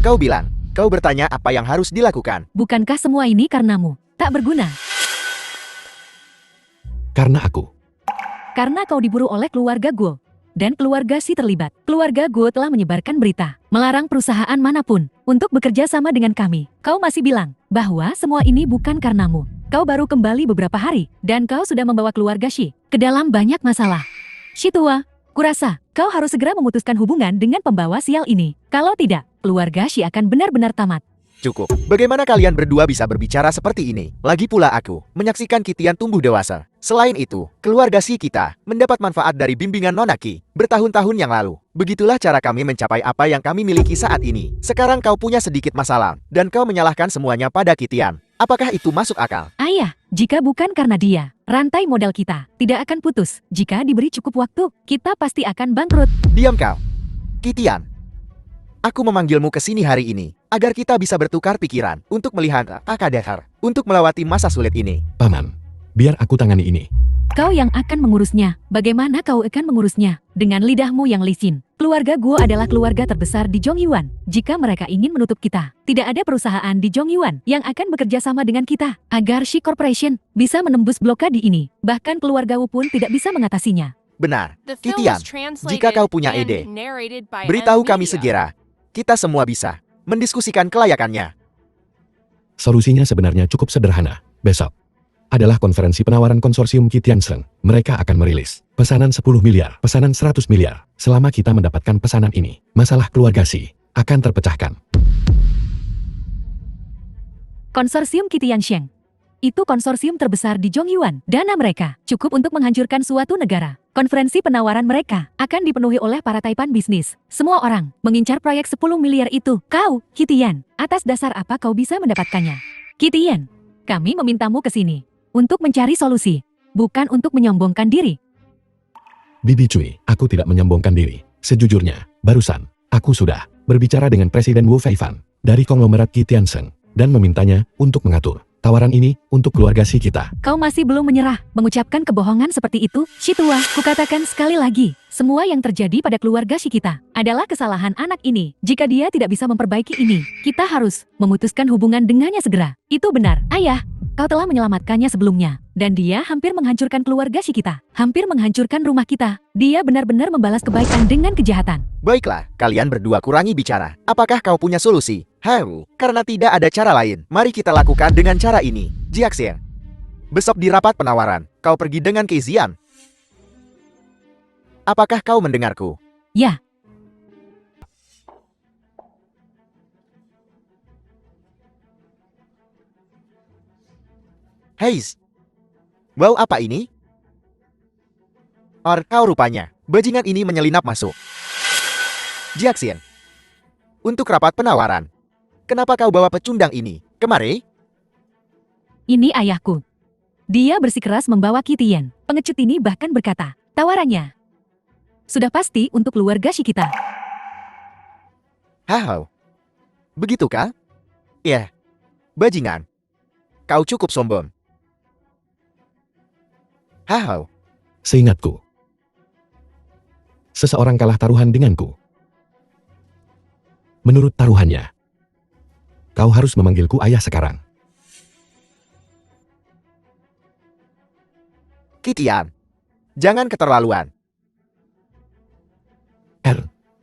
Kau bilang, kau bertanya apa yang harus dilakukan. Bukankah semua ini karenamu? Tak berguna. Karena aku. Karena kau diburu oleh keluarga Guo. Dan keluarga Si terlibat. Keluarga Guo telah menyebarkan berita, melarang perusahaan manapun untuk bekerja sama dengan kami. Kau masih bilang bahwa semua ini bukan karenamu. Kau baru kembali beberapa hari, dan kau sudah membawa keluarga Shi ke dalam banyak masalah. Shi tua, kurasa kau harus segera memutuskan hubungan dengan pembawa sial ini. Kalau tidak, keluarga Shi akan benar-benar tamat. Cukup. Bagaimana kalian berdua bisa berbicara seperti ini? Lagi pula aku menyaksikan Kitian tumbuh dewasa. Selain itu, keluarga Si kita mendapat manfaat dari bimbingan Nonaki bertahun-tahun yang lalu. Begitulah cara kami mencapai apa yang kami miliki saat ini. Sekarang kau punya sedikit masalah, dan kau menyalahkan semuanya pada Kitian. Apakah itu masuk akal? Ayah, jika bukan karena dia, rantai modal kita tidak akan putus. Jika diberi cukup waktu, kita pasti akan bangkrut. Diam kau. Kitian, aku memanggilmu ke sini hari ini agar kita bisa bertukar pikiran untuk melihat Akadahar untuk melewati masa sulit ini. Paman, biar aku tangani ini. Kau yang akan mengurusnya. Bagaimana kau akan mengurusnya? Dengan lidahmu yang licin. Keluarga Guo adalah keluarga terbesar di Zhongyuan. Jika mereka ingin menutup kita, tidak ada perusahaan di Zhongyuan yang akan bekerja sama dengan kita. Agar Shi Corporation bisa menembus blokade ini, bahkan keluarga Wu pun tidak bisa mengatasinya. Benar. Kitian, jika kau punya ide, beritahu kami segera. Kita semua bisa mendiskusikan kelayakannya. Solusinya sebenarnya cukup sederhana. Besok adalah konferensi penawaran konsorsium Kitianseng. Mereka akan merilis pesanan 10 miliar, pesanan 100 miliar. Selama kita mendapatkan pesanan ini, masalah keluarga Si akan terpecahkan. Konsorsium Kitiansheng. Itu konsorsium terbesar di Zhongyuan. Dana mereka cukup untuk menghancurkan suatu negara. Konferensi penawaran mereka akan dipenuhi oleh para taipan bisnis. Semua orang mengincar proyek 10 miliar itu. Kau, Kitian, atas dasar apa kau bisa mendapatkannya? Kitian, kami memintamu ke sini untuk mencari solusi, bukan untuk menyombongkan diri. Bibi Cui, aku tidak menyombongkan diri. Sejujurnya, barusan, aku sudah berbicara dengan Presiden Wu Feifan dari konglomerat Kitianseng dan memintanya untuk mengatur Tawaran ini untuk keluarga si kita. Kau masih belum menyerah, mengucapkan kebohongan seperti itu? Si tua, kukatakan sekali lagi, semua yang terjadi pada keluarga si kita adalah kesalahan anak ini. Jika dia tidak bisa memperbaiki ini, kita harus memutuskan hubungan dengannya segera. Itu benar, ayah. Kau telah menyelamatkannya sebelumnya, dan dia hampir menghancurkan keluarga si kita, hampir menghancurkan rumah kita. Dia benar-benar membalas kebaikan dengan kejahatan. Baiklah, kalian berdua kurangi bicara. Apakah kau punya solusi? Karena tidak ada cara lain, mari kita lakukan dengan cara ini. Jiaxian, besok di rapat penawaran, kau pergi dengan Keizian. Apakah kau mendengarku? Ya. Heis. Wow, apa ini? Kau rupanya. Bajingan ini menyelinap masuk. Jiaxian, untuk rapat penawaran. Kenapa kau bawa pecundang ini kemari? Ini ayahku. Dia bersikeras membawa Kitian. Pengecut ini bahkan berkata, tawarannya sudah pasti untuk keluarga si kita. Hao. Begitukah? Ya. Bajingan. Kau cukup sombong. Hao. Seingatku, seseorang kalah taruhan denganku. Menurut taruhannya, kau harus memanggilku ayah sekarang. Kitian, jangan keterlaluan.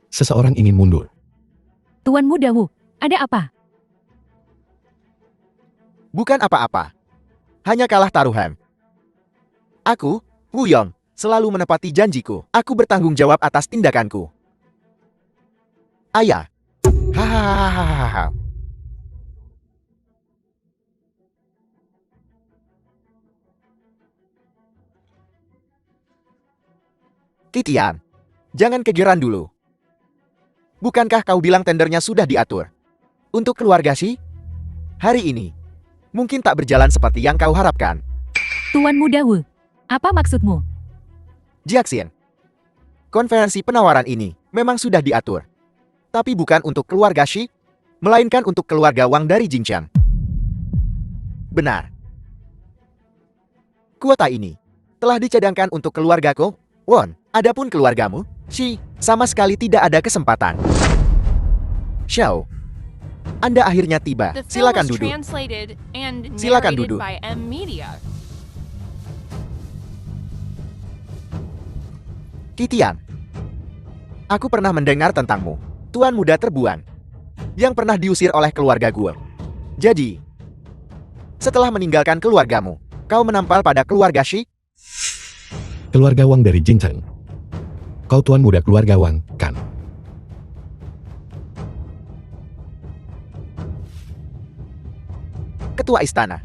Seseorang ingin mundur. Tuan Muda Wu, ada apa? Bukan apa-apa. Hanya kalah taruhan. Aku, Wu Yong, selalu menepati janjiku. Aku bertanggung jawab atas tindakanku. Ayah. Hahaha. Kitian, jangan kegeran dulu. Bukankah kau bilang tendernya sudah diatur? Untuk keluarga Si? Hari ini, mungkin tak berjalan seperti yang kau harapkan. Tuan Muda Wu, apa maksudmu? Jiaxian, konferensi penawaran ini memang sudah diatur. Tapi bukan untuk keluarga Shi, melainkan untuk keluarga Wang dari Jingqiang. Benar. Kuota ini telah dicadangkan untuk keluarga Ko, Won. Adapun keluargamu, Shi, sama sekali tidak ada kesempatan. Xiao, Anda akhirnya tiba. Silakan duduk. Silakan duduk. Kitian, aku pernah mendengar tentangmu. Tuan muda terbuan yang pernah diusir oleh keluarga gue. Jadi, setelah meninggalkan keluargamu, kau menampal pada keluarga Shi? Keluarga Wang dari Jingcheng. Kau tuan muda keluarga Wang, kan? Ketua istana.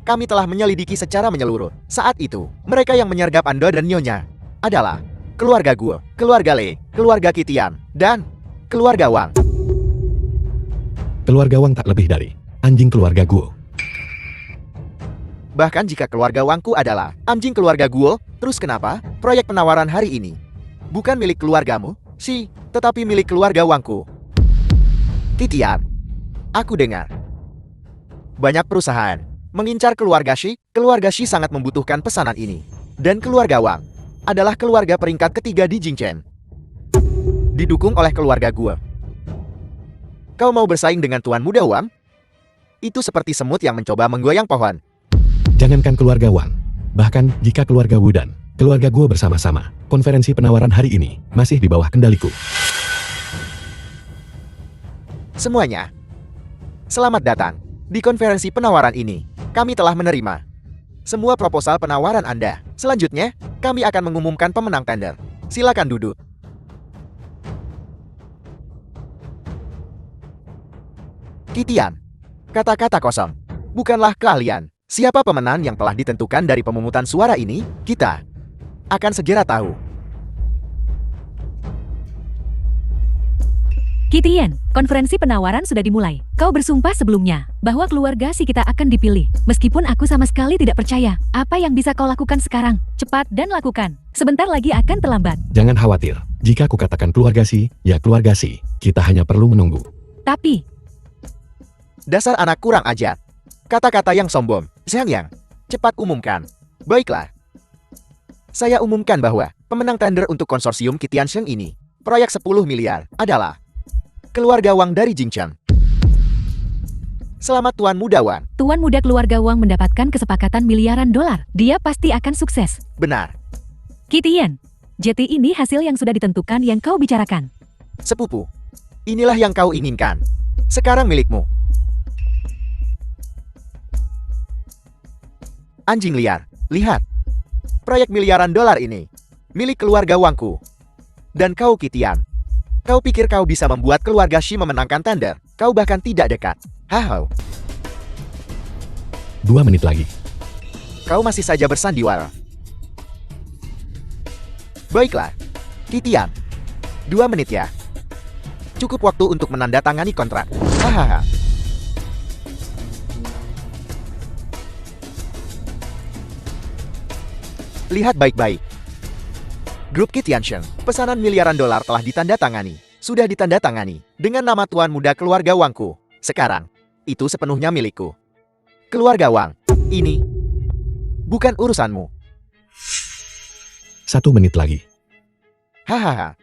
Kami telah menyelidiki secara menyeluruh. Saat itu, mereka yang menyergap Anda dan Nyonya adalah keluarga gue, keluarga Le, keluarga Kitian, dan keluarga Wang. Keluarga Wang tak lebih dari anjing keluarga Guo. Bahkan jika keluarga Wangku adalah anjing keluarga Guo, terus kenapa proyek penawaran hari ini bukan milik keluargamu, Si, tetapi milik keluarga Wangku? Kitian, aku dengar banyak perusahaan mengincar keluarga Shi. Keluarga Shi sangat membutuhkan pesanan ini. Dan keluarga Wang adalah keluarga peringkat ketiga di Jingqiang, didukung oleh keluarga Guo. Kau mau bersaing dengan Tuan Muda Wang? Itu seperti semut yang mencoba menggoyang pohon. Jangankan keluarga Wang, bahkan jika keluarga Wu dan keluarga Guo bersama-sama, konferensi penawaran hari ini masih di bawah kendaliku. Semuanya, selamat datang di konferensi penawaran ini. Kami telah menerima semua proposal penawaran Anda. Selanjutnya, kami akan mengumumkan pemenang tender. Silakan duduk. Kitian, kata-kata kosong. Bukanlah keahlian. Siapa pemenang yang telah ditentukan dari pemungutan suara ini, kita akan segera tahu. Kitian, konferensi penawaran sudah dimulai. Kau bersumpah sebelumnya bahwa keluarga si kita akan dipilih. Meskipun aku sama sekali tidak percaya, apa yang bisa kau lakukan sekarang? Cepat dan lakukan. Sebentar lagi akan terlambat. Jangan khawatir. Jika aku katakan keluarga Si, ya keluarga Si. Kita hanya perlu menunggu. Tapi, Dasar anak kurang ajar. Kata-kata yang sombong. Xiang Yang, cepat umumkan. Baiklah. Saya umumkan bahwa pemenang tender untuk konsorsium Qitiansheng ini, proyek 10 miliar, adalah keluarga Wang dari Jingcheng. Selamat Tuan Muda Wang. Tuan muda keluarga Wang mendapatkan kesepakatan miliaran dolar. Dia pasti akan sukses. Benar. Qitian, JT ini hasil yang sudah ditentukan yang kau bicarakan. Sepupu, inilah yang kau inginkan. Sekarang milikmu. Anjing liar, lihat. Proyek miliaran dolar ini milik keluarga Wangku. Dan kau Qitian, kau pikir kau bisa membuat keluarga Shi memenangkan tender? Kau bahkan tidak dekat. Hahau. 2 menit lagi. Kau masih saja bersandiwara. Baiklah, Qitian. 2 menit ya. Cukup waktu untuk menandatangani kontrak. Hahaha. Lihat baik-baik. Grup Qitiansheng, pesanan miliaran dolar telah ditandatangani. Sudah ditandatangani dengan nama Tuan Muda keluarga Wangku. Sekarang, itu sepenuhnya milikku. Keluarga Wang, ini bukan urusanmu. 1 menit lagi. Hahaha.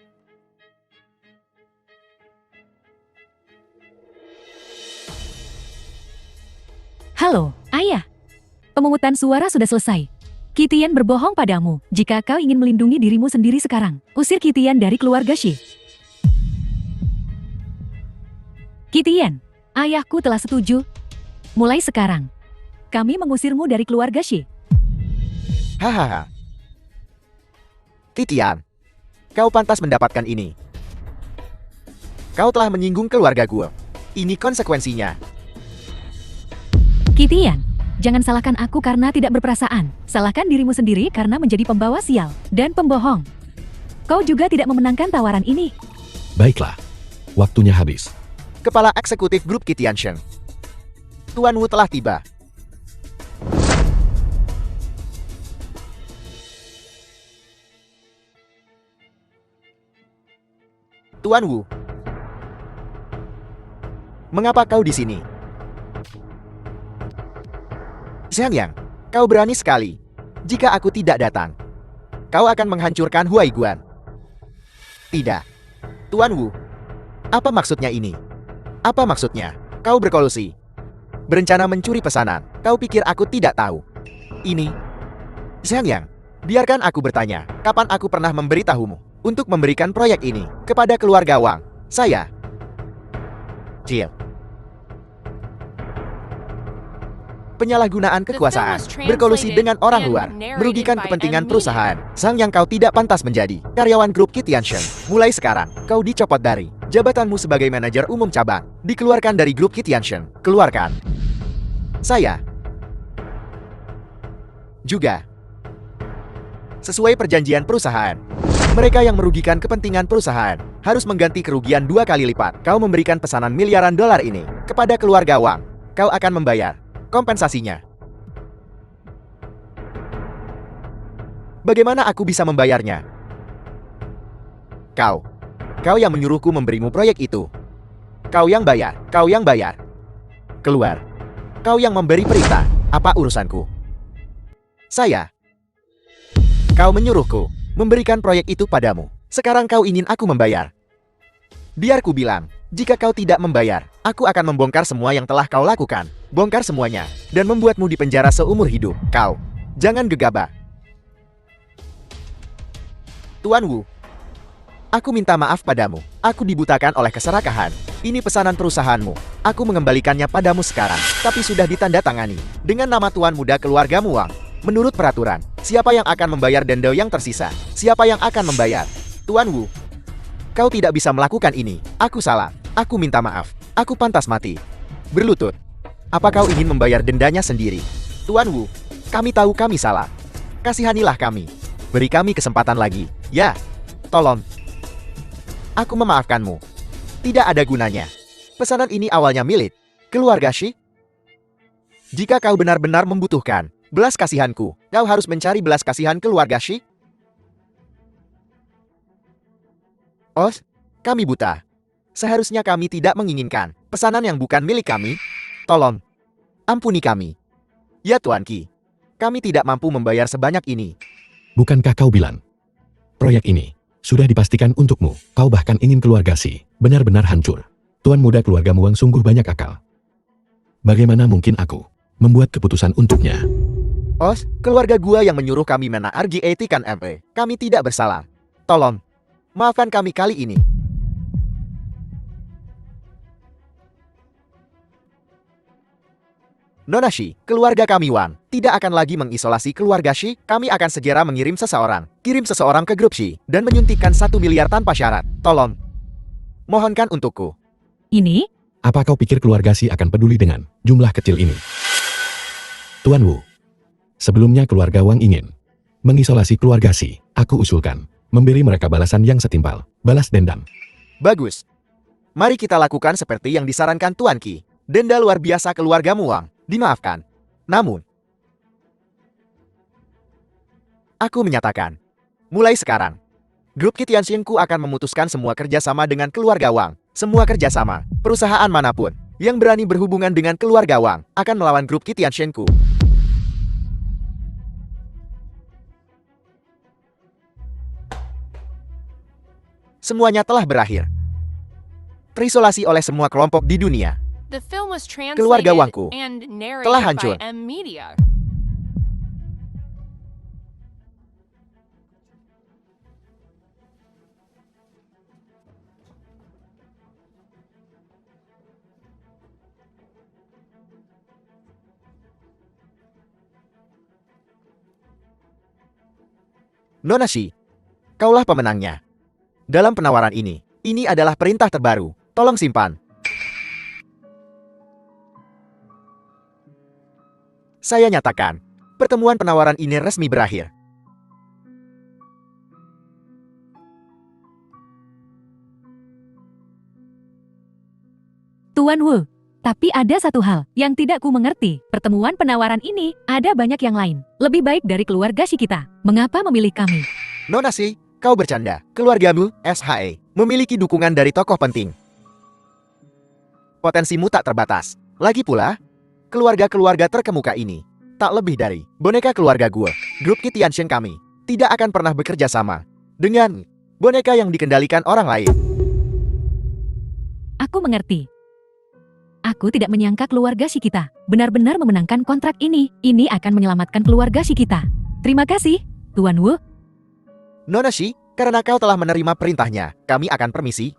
Halo, ayah. Pemungutan suara sudah selesai. Qitian berbohong padamu. Jika kau ingin melindungi dirimu sendiri sekarang, usir Qitian dari keluarga Shi. Qitian, ayahku telah setuju. Mulai sekarang, kami mengusirmu dari keluarga Shi. Hahaha. Qitian, kau pantas mendapatkan ini. Kau telah menyinggung keluarga gua. Ini konsekuensinya. Qitian, jangan salahkan aku karena tidak berperasaan. Salahkan dirimu sendiri karena menjadi pembawa sial dan pembohong. Kau juga tidak memenangkan tawaran ini. Baiklah. Waktunya habis. Kepala Eksekutif Grup Qitiansheng, Tuan Wu telah tiba. Tuan Wu, mengapa kau di sini? Xiang Yang, kau berani sekali. Jika aku tidak datang, kau akan menghancurkan Huai Guan. Tidak. Tuan Wu, apa maksudnya ini? Apa maksudnya? Kau berkolusi. Berencana mencuri pesanan. Kau pikir aku tidak tahu? Ini. Xiang Yang, biarkan aku bertanya. Kapan aku pernah memberitahumu untuk memberikan proyek ini kepada keluarga Wang? Saya. Jill. Penyalahgunaan kekuasaan, berkolusi dengan orang luar, merugikan kepentingan perusahaan. Sang Yang kau tidak pantas menjadi karyawan grup Qitiansheng. Mulai sekarang, kau dicopot dari jabatanmu sebagai manajer umum cabang. Dikeluarkan dari grup Qitiansheng. Keluarkan. Saya. Juga. Sesuai perjanjian perusahaan, mereka yang merugikan kepentingan perusahaan harus mengganti kerugian 2 kali lipat. Kau memberikan pesanan miliaran dolar ini kepada keluarga Wang. Kau akan membayar kompensasinya. Bagaimana aku bisa membayarnya? Kau yang menyuruhku memberimu proyek itu. Kau yang bayar. Kau yang bayar. Keluar. Kau yang memberi perintah. Apa urusanku? Saya. Kau menyuruhku memberikan proyek itu padamu. Sekarang kau ingin aku membayar. Biar ku bilang, jika kau tidak membayar, aku akan membongkar semua yang telah kau lakukan. Bongkar semuanya, dan membuatmu di penjara seumur hidup. Kau, jangan gegabah. Tuan Wu, aku minta maaf padamu. Aku dibutakan oleh keserakahan. Ini pesanan perusahaanmu. Aku mengembalikannya padamu sekarang, tapi sudah ditandatangani dengan nama Tuan Muda keluargamu Wang. Menurut peraturan, siapa yang akan membayar denda yang tersisa? Siapa yang akan membayar? Tuan Wu, kau tidak bisa melakukan ini. Aku salah. Aku minta maaf. Aku pantas mati. Berlutut. Apa kau ingin membayar dendanya sendiri? Tuan Wu, kami tahu kami salah. Kasihanilah kami. Beri kami kesempatan lagi. Ya, tolong. Aku memaafkanmu. Tidak ada gunanya. Pesanan ini awalnya milik keluarga Shi. Jika kau benar-benar membutuhkan belas kasihanku, kau harus mencari belas kasihan keluarga Shi. Oh, kami buta. Seharusnya kami tidak menginginkan pesanan yang bukan milik kami. Tolong. Ampuni kami. Ya Tuan Qi, kami tidak mampu membayar sebanyak ini. Bukankah kau bilang, proyek ini sudah dipastikan untukmu, kau bahkan ingin keluarga Si benar-benar hancur. Tuan muda keluarga Muang sungguh banyak akal. Bagaimana mungkin aku membuat keputusan untuknya? Os, keluarga gua yang menyuruh kami menargetikan MP. Kami tidak bersalah. Tolong, maafkan kami kali ini. Nona Shi, keluarga kami Wang, tidak akan lagi mengisolasi keluarga Shi. Kami akan segera mengirim seseorang. Kirim seseorang ke grup Shi dan menyuntikkan 1 miliar tanpa syarat. Tolong. Mohonkan untukku. Ini? Apa kau pikir keluarga Si akan peduli dengan jumlah kecil ini? Tuan Wu, sebelumnya keluarga Wang ingin mengisolasi keluarga Si. Aku usulkan memberi mereka balasan yang setimpal, balas dendam. Bagus. Mari kita lakukan seperti yang disarankan Tuan Qi. Denda luar biasa keluargamu Wang. Dimaafkan. Namun, aku menyatakan, mulai sekarang, grup Qitianxingku akan memutuskan semua kerjasama dengan keluarga Wang. Semua kerjasama, perusahaan manapun, yang berani berhubungan dengan keluarga Wang, akan melawan grup Qitianxingku. Semuanya telah berakhir. Terisolasi oleh semua kelompok di dunia. Keluarga Wangku telah hancur. Nona Shi, kaulah pemenangnya. Dalam penawaran ini adalah perintah terbaru. Tolong simpan. Saya nyatakan, pertemuan penawaran ini resmi berakhir. Tuan Wu, tapi ada satu hal yang tidak ku mengerti. Pertemuan penawaran ini ada banyak yang lain. Lebih baik dari keluarga si kita. Mengapa memilih kami? Nona Shi, kau bercanda. Keluargamu, SHE, memiliki dukungan dari tokoh penting. Potensimu tak terbatas. Lagi pula, keluarga-keluarga terkemuka ini tak lebih dari boneka keluarga gue. Grup Qitianxing kami tidak akan pernah bekerja sama dengan boneka yang dikendalikan orang lain. Aku mengerti. Aku tidak menyangka keluarga si kita benar-benar memenangkan kontrak ini. Ini akan menyelamatkan keluarga si kita. Terima kasih, Tuan Wu. Nona Shi, karena kau telah menerima perintahnya, kami akan permisi.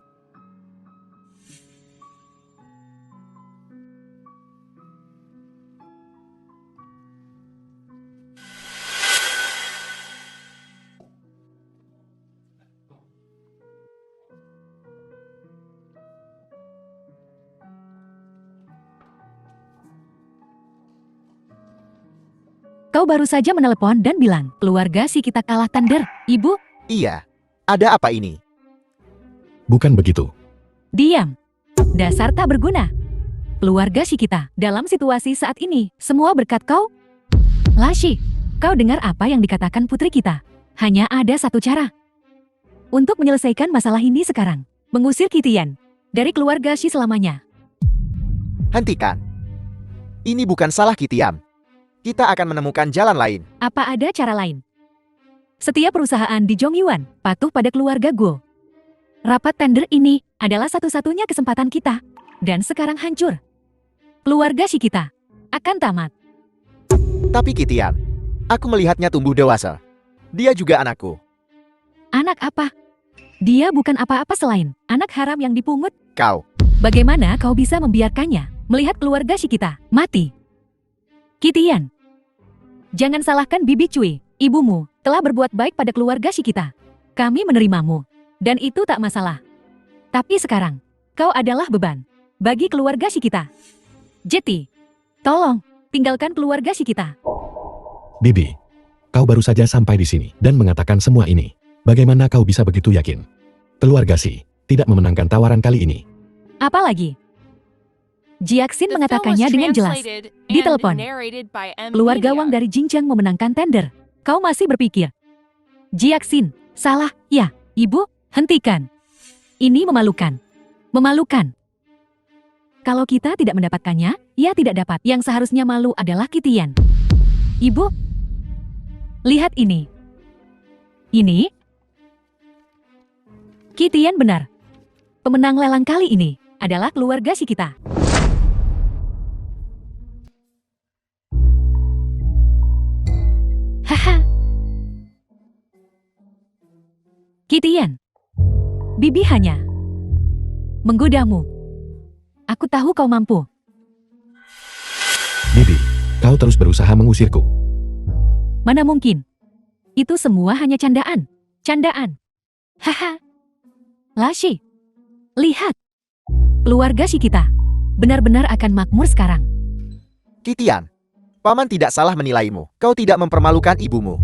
Kau baru saja menelepon dan bilang, keluarga si kita kalah tender. Ibu, Iya, ada apa ini? Bukan begitu. diam. Dasar tak berguna. Keluarga si kita dalam situasi saat ini, semua berkat kau. Lashi, kau dengar apa yang dikatakan putri kita? Hanya ada satu cara. Untuk menyelesaikan masalah ini sekarang. Mengusir Qitian dari keluarga Shi selamanya. Hentikan. Ini bukan salah Qitian. Kita akan menemukan jalan lain. Apa ada cara lain? Setiap perusahaan di Zhongyuan patuh pada keluarga Guo. Rapat tender ini adalah satu-satunya kesempatan kita. Dan sekarang hancur. Keluarga si kita akan tamat. Tapi Qitian, aku melihatnya tumbuh dewasa. Dia juga anakku. Anak apa? Dia bukan apa-apa selain anak haram yang dipungut. Kau, Bagaimana kau bisa membiarkannya melihat keluarga si kita mati? Qitian, jangan salahkan Bibi Cui, ibumu telah berbuat baik pada keluarga si kita. Kami menerimamu, dan itu tak masalah. Tapi sekarang, kau adalah beban bagi keluarga si kita. Jeti, tolong tinggalkan keluarga si kita. Bibi, kau baru saja sampai di sini dan mengatakan semua ini. Bagaimana kau bisa begitu yakin? Keluarga Si tidak memenangkan tawaran kali ini. Apalagi, Jiaxin mengatakannya dengan jelas di telepon. Keluarga Wang dari Jinjiang memenangkan tender. Kau masih berpikir, Jiaxin, salah, ya, ibu, hentikan. Ini memalukan. Memalukan. Kalau kita tidak mendapatkannya, ia tidak dapat. Yang seharusnya malu adalah Kitian. Ibu, lihat ini. Ini? Kitian benar. Pemenang lelang kali ini adalah keluarga Shikita. Haha. Kitian, Bibi hanya menggodamu. Aku tahu kau mampu. Bibi, kau terus berusaha mengusirku. Mana mungkin? Itu semua hanya candaan. Candaan. Haha. Lashi, lihat. Keluarga Shikita benar-benar akan makmur sekarang. Kitian, paman tidak salah menilaimu. Kau tidak mempermalukan ibumu.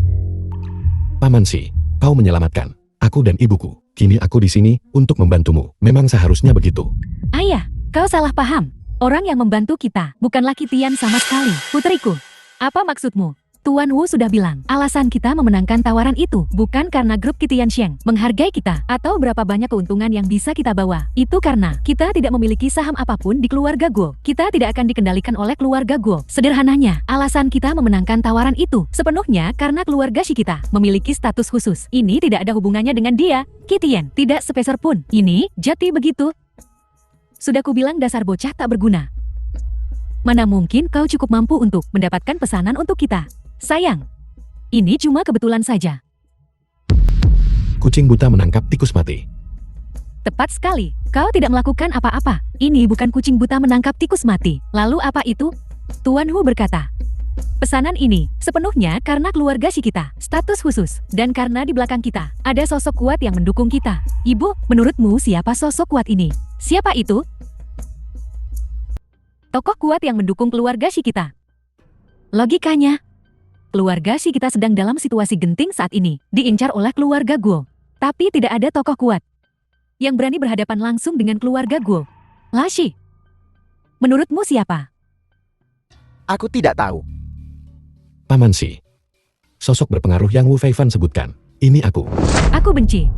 Paman Si, kau menyelamatkan aku dan ibuku. Kini aku di sini untuk membantumu. Memang seharusnya begitu. Ayah, kau salah paham. Orang yang membantu kita bukanlah Kitian sama sekali. Putriku, apa maksudmu? Tuan Wu sudah bilang, alasan kita memenangkan tawaran itu bukan karena grup Kitian Sheng menghargai kita atau berapa banyak keuntungan yang bisa kita bawa. Itu karena kita tidak memiliki saham apapun di keluarga Guo. Kita tidak akan dikendalikan oleh keluarga Guo. Sederhananya, alasan kita memenangkan tawaran itu sepenuhnya karena keluarga Shikita memiliki status khusus. Ini tidak ada hubungannya dengan dia, Kitian. Tidak sepeser pun. Ini jati begitu. Sudah kubilang dasar bocah tak berguna. Mana mungkin kau cukup mampu untuk mendapatkan pesanan untuk kita. Sayang, ini cuma kebetulan saja. Kucing buta menangkap tikus mati. Tepat sekali, kau tidak melakukan apa-apa. Ini bukan kucing buta menangkap tikus mati. Lalu apa itu? Tuan Hu berkata, pesanan ini sepenuhnya karena keluarga Shikita, status khusus, dan karena di belakang kita ada sosok kuat yang mendukung kita. Ibu, menurutmu siapa sosok kuat ini? Siapa itu? Tokoh kuat yang mendukung keluarga Shikita. Logikanya, keluarga Shikita sedang dalam situasi genting saat ini, diincar oleh keluarga Guo. Tapi tidak ada tokoh kuat yang berani berhadapan langsung dengan keluarga Guo. Lashi, menurutmu siapa? Aku tidak tahu. Paman Si, sosok berpengaruh yang Wu Feifan sebutkan. Ini aku. Aku benci.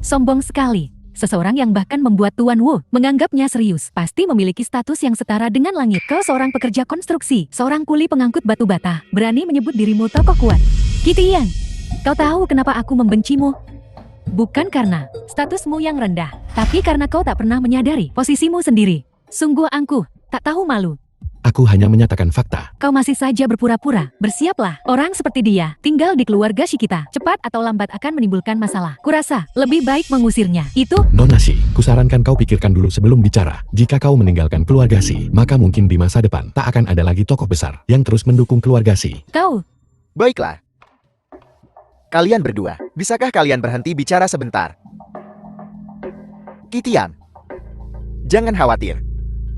Sombong sekali. Seseorang yang bahkan membuat Tuan Wu menganggapnya serius, pasti memiliki status yang setara dengan langit. Kau seorang pekerja konstruksi, seorang kuli pengangkut batu bata, berani menyebut dirimu tokoh kuat. Kitian, kau tahu kenapa aku membencimu? Bukan karena statusmu yang rendah, tapi karena kau tak pernah menyadari posisimu sendiri. Sungguh angkuh, tak tahu malu. Aku hanya menyatakan fakta. Kau masih saja berpura-pura. Bersiaplah, orang seperti dia tinggal di keluarga Shikita. Cepat atau lambat akan menimbulkan masalah. Kurasa lebih baik mengusirnya. Itu Nona Si, kusarankan kau pikirkan dulu sebelum bicara. Jika kau meninggalkan keluarga Si, maka mungkin di masa depan tak akan ada lagi tokoh besar yang terus mendukung keluarga Si. kau. Baiklah. Kalian berdua, bisakah kalian berhenti bicara sebentar? Kitian, jangan khawatir.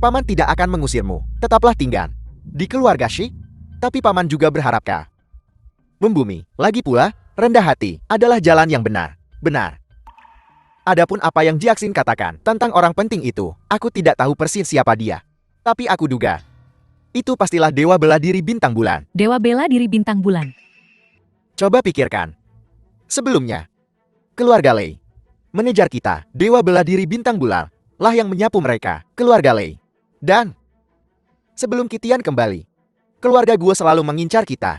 Paman tidak akan mengusirmu. Tetaplah tinggal di keluarga Shi. Tapi paman juga berharap kau membumi. Lagi pula, rendah hati adalah jalan yang benar. Benar. Adapun apa yang Jiaxin katakan tentang orang penting itu, aku tidak tahu persis siapa dia. Tapi aku duga, itu pastilah dewa bela diri bintang bulan. Dewa bela diri bintang bulan. Coba pikirkan. Sebelumnya, keluarga Lei mengejar kita. Dewa bela diri bintang bulan lah yang menyapu mereka. Keluarga Lei. Dan sebelum Kitian kembali, keluarga Guo selalu mengincar kita.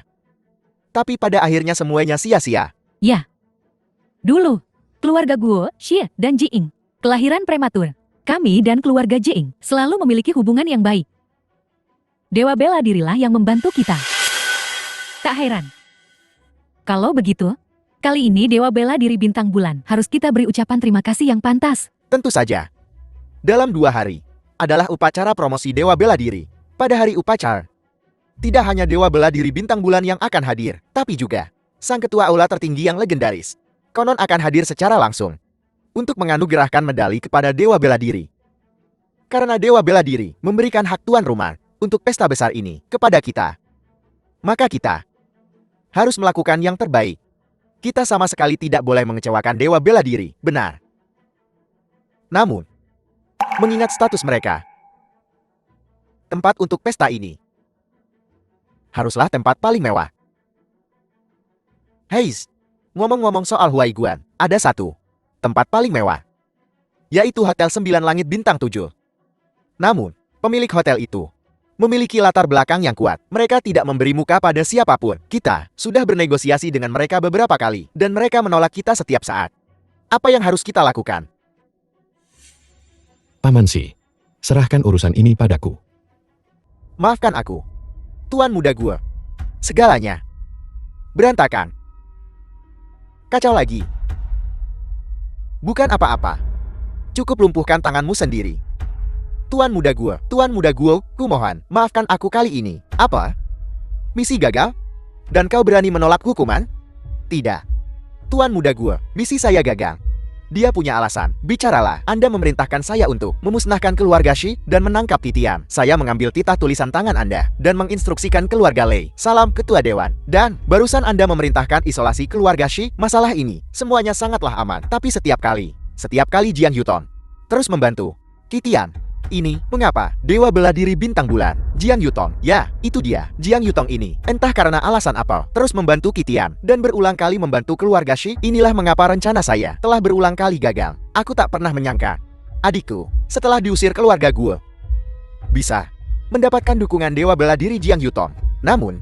Tapi pada akhirnya semuanya sia-sia. Ya. Dulu, keluarga Guo, Xie, dan Jiing, kelahiran prematur. Kami dan keluarga Jiing selalu memiliki hubungan yang baik. Dewa bela dirilah yang membantu kita. Tak heran. Kalau begitu, kali ini Dewa bela diri bintang bulan harus kita beri ucapan terima kasih yang pantas. Tentu saja. Dalam 2 hari, adalah upacara promosi Dewa Bela Diri. Pada hari upacara, tidak hanya Dewa Bela Diri bintang bulan yang akan hadir, tapi juga sang ketua aula tertinggi yang legendaris. Konon akan hadir secara langsung untuk menganugerahkan medali kepada Dewa Bela Diri. Karena Dewa Bela Diri memberikan hak tuan rumah untuk pesta besar ini kepada kita, maka kita harus melakukan yang terbaik. Kita sama sekali tidak boleh mengecewakan Dewa Bela Diri, benar. Namun, mengingat status mereka, tempat untuk pesta ini haruslah tempat paling mewah. Heis, ngomong-ngomong soal Huai Guan, ada satu tempat paling mewah, yaitu Hotel 9 Langit Bintang 7. Namun, Pemilik hotel itu memiliki latar belakang yang kuat. Mereka tidak memberi muka pada siapapun. Kita sudah bernegosiasi dengan mereka beberapa kali, dan mereka menolak kita setiap saat. Apa yang harus kita lakukan? Paman Si, serahkan urusan ini padaku. Maafkan aku, Tuan muda gua. Segalanya berantakan. Kacau lagi. Bukan apa-apa. Cukup lumpuhkan tanganmu sendiri. Tuan muda gua, kumohon, maafkan aku kali ini. Apa? Misi gagal? Dan kau berani menolak hukuman? Tidak. Tuan muda gua, misi saya gagal. Dia punya alasan. Bicaralah. Anda memerintahkan saya untuk memusnahkan keluarga Shi dan menangkap Titian. Saya mengambil titah tulisan tangan Anda dan menginstruksikan keluarga Lei. Salam Ketua Dewan. Dan barusan Anda memerintahkan isolasi keluarga Shi. Masalah ini semuanya sangatlah aman. Tapi setiap kali Jiang Yuton terus membantu Titian. Ini mengapa Dewa Bela Diri Bintang Bulan Jiang Yutong? Ya, itu dia, Jiang Yutong ini. Entah karena alasan apa, terus membantu Kitian dan berulang kali membantu keluarga Shi. Inilah mengapa rencana saya telah berulang kali gagal. Aku tak pernah menyangka adikku, setelah diusir keluarga gue, bisa mendapatkan dukungan Dewa Bela Diri Jiang Yutong. Namun,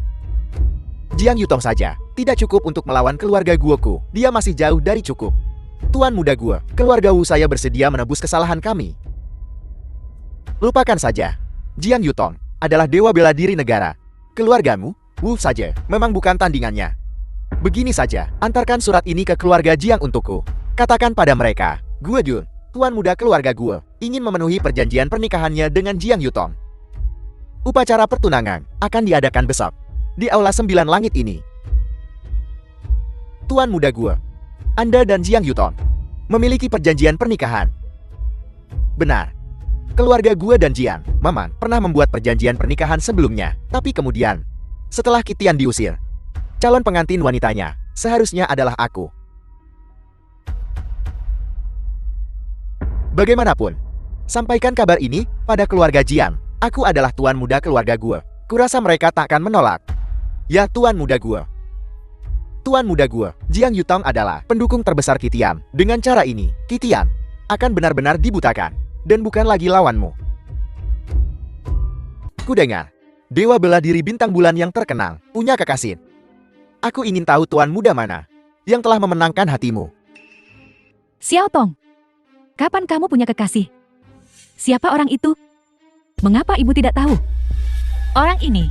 Jiang Yutong saja tidak cukup untuk melawan keluarga gueku. Dia masih jauh dari cukup. Tuan muda gue, keluarga Wu saya bersedia menebus kesalahan kami. Lupakan saja. Jiang Yutong adalah dewa bela diri negara. Keluargamu, Wu saja, memang bukan tandingannya. Begini saja, antarkan surat ini ke keluarga Jiang untukku. Katakan pada mereka, gue Jun, tuan muda keluarga gue, ingin memenuhi perjanjian pernikahannya dengan Jiang Yutong. Upacara pertunangan akan diadakan besok di Aula 9 Langit ini. Tuan muda gue, Anda dan Jiang Yutong memiliki perjanjian pernikahan. Benar. Keluarga gue dan Jiang memang pernah membuat perjanjian pernikahan sebelumnya. Tapi kemudian, setelah Kitian diusir, calon pengantin wanitanya seharusnya adalah aku. Bagaimanapun, sampaikan kabar ini pada keluarga Jiang. Aku adalah tuan muda keluarga gue. Kurasa mereka tak akan menolak. Ya tuan muda gue. Tuan muda gue, Jiang Yutong adalah pendukung terbesar Kitian. Dengan cara ini, Kitian akan benar-benar dibutakan dan bukan lagi lawanmu. Kudengar, Dewa Bela Diri Bintang Bulan yang terkenal punya kekasih. Aku ingin tahu tuan muda mana yang telah memenangkan hatimu. Xiao Tong, kapan kamu punya kekasih? Siapa orang itu? Mengapa ibu tidak tahu? Orang ini,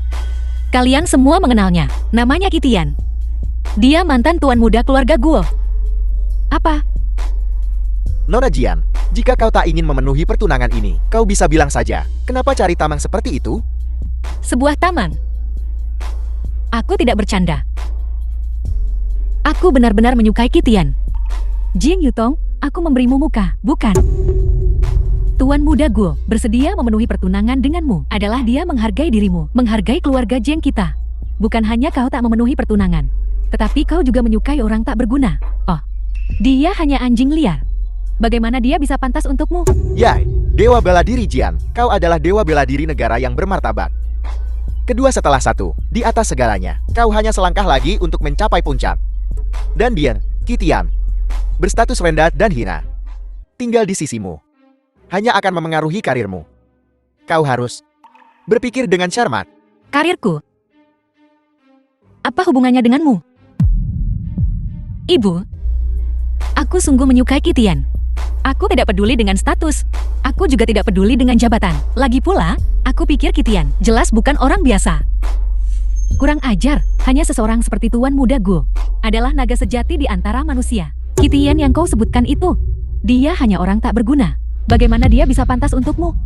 kalian semua mengenalnya. Namanya Kitian. Dia mantan tuan muda keluarga Guo. Apa? Nona Jian, jika kau tak ingin memenuhi pertunangan ini, kau bisa bilang saja. Kenapa cari tamang seperti itu? Sebuah taman. Aku tidak bercanda. Aku benar-benar menyukai Kitian. Jiang Yutong, aku memberimu muka, bukan? Tuan muda Guo bersedia memenuhi pertunangan denganmu. Adalah dia menghargai dirimu, menghargai keluarga Jiang kita. Bukan hanya kau tak memenuhi pertunangan, tetapi kau juga menyukai orang tak berguna. Oh, dia hanya anjing liar. Bagaimana dia bisa pantas untukmu? Ya, Dewa Bela Diri Jian, kau adalah dewa bela diri negara yang bermartabat. Kedua setelah satu, di atas segalanya, kau hanya selangkah lagi untuk mencapai puncak. Dan dia, Kitian, berstatus rendah dan hina, tinggal di sisimu, hanya akan memengaruhi karirmu. Kau harus berpikir dengan cermat. Karirku? Apa hubungannya denganmu? Ibu, aku sungguh menyukai Kitian. Aku tidak peduli dengan status. Aku juga tidak peduli dengan jabatan. Lagi pula, aku pikir Kitian jelas bukan orang biasa. Kurang ajar, hanya seseorang seperti tuan muda Guo adalah naga sejati di antara manusia. Kitian yang kau sebutkan itu, dia hanya orang tak berguna. Bagaimana dia bisa pantas untukmu?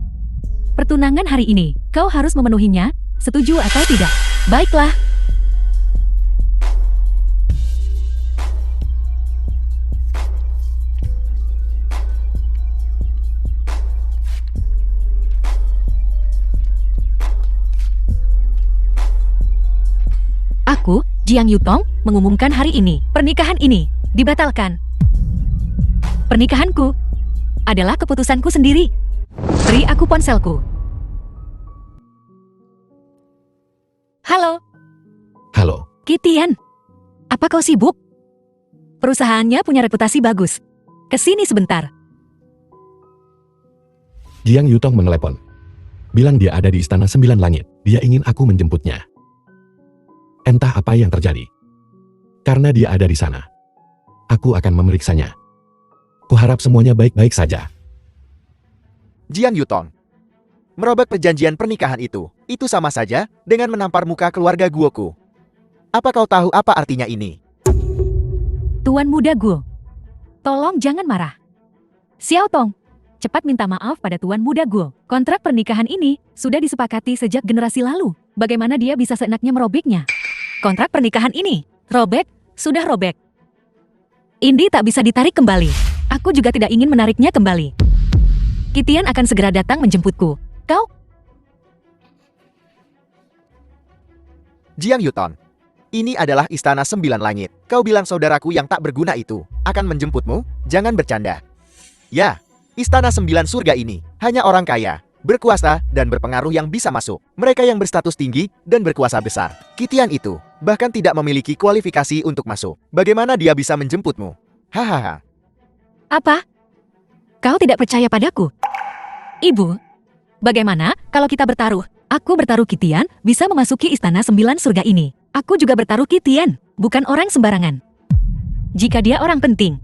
Pertunangan hari ini, kau harus memenuhinya, setuju atau tidak? Baiklah. Aku, Jiang Yutong, mengumumkan hari ini, pernikahan ini dibatalkan. Pernikahanku adalah keputusanku sendiri. Beri aku ponselku. Halo. Halo, Kitian, apa kau sibuk? Perusahaannya punya reputasi bagus. Kesini sebentar. Jiang Yutong menelepon. bilang dia ada di Istana Sembilan Langit. Dia ingin aku menjemputnya. Entah apa yang terjadi. Karena dia ada di sana, aku akan memeriksanya. Kuharap semuanya baik-baik saja. Jiang Yutong. Merobek perjanjian pernikahan itu sama saja dengan menampar muka keluarga guoku. Apa kau tahu apa artinya ini? Tuan muda Guo, tolong jangan marah. Xiao Tong, cepat minta maaf pada Tuan muda Guo. Kontrak pernikahan ini sudah disepakati sejak generasi lalu. Bagaimana dia bisa seenaknya merobeknya? Kontrak pernikahan ini, robek, sudah robek. Ini tak bisa ditarik kembali. Aku juga tidak ingin menariknya kembali. Kitian akan segera datang menjemputku. Kau? Jiang Yutong. Ini adalah Istana Sembilan Langit. Kau bilang saudaraku yang tak berguna itu akan menjemputmu? Jangan bercanda. Ya, Istana Sembilan Surga ini hanya orang kaya, berkuasa, dan berpengaruh yang bisa masuk. Mereka yang berstatus tinggi dan berkuasa besar. Kitian itu bahkan tidak memiliki kualifikasi untuk masuk. Bagaimana dia bisa menjemputmu? Hahaha. Apa? Kau tidak percaya padaku? Ibu, bagaimana kalau kita bertaruh? Aku bertaruh Kitian bisa memasuki Istana Sembilan Surga ini. Aku juga bertaruh Kitian, bukan orang sembarangan. Jika dia orang penting,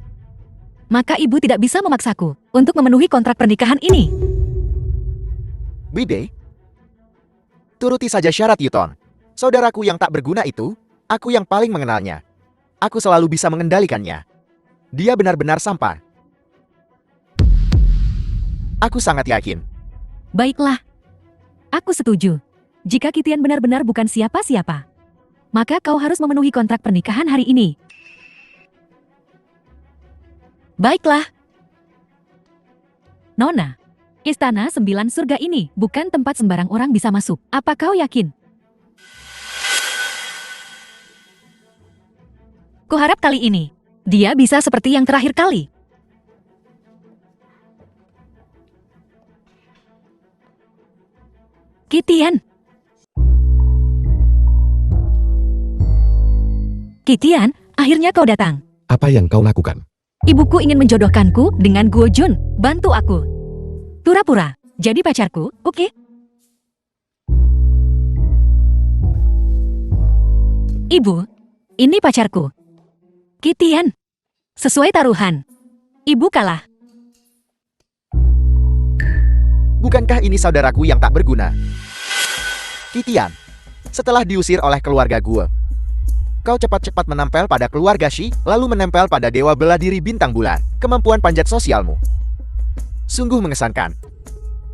maka ibu tidak bisa memaksaku untuk memenuhi kontrak pernikahan ini. Bide, turuti saja syarat Yutong. Saudaraku yang tak berguna itu, aku yang paling mengenalnya. Aku selalu bisa mengendalikannya. Dia benar-benar sampah. Aku sangat yakin. Baiklah. Aku setuju. Jika Kitian benar-benar bukan siapa-siapa, maka kau harus memenuhi kontrak pernikahan hari ini. Baiklah. Nona, Istana Sembilan Surga ini bukan tempat sembarang orang bisa masuk. Apa kau yakin? Kuharap kali ini, dia bisa seperti yang terakhir kali. Kitian. Kitian, akhirnya kau datang. Apa yang kau lakukan? Ibuku ingin menjodohkanku dengan Guo Jun. Bantu aku. Pura-pura, jadi pacarku, oke? Ibu, ini pacarku. Kitian. Sesuai taruhan. Ibu kalah. Bukankah ini saudaraku yang tak berguna? Kitian, setelah diusir oleh keluarga Guo, kau cepat-cepat menempel pada keluarga Shi, lalu menempel pada dewa bela diri bintang bulan. Kemampuan panjat sosialmu sungguh mengesankan.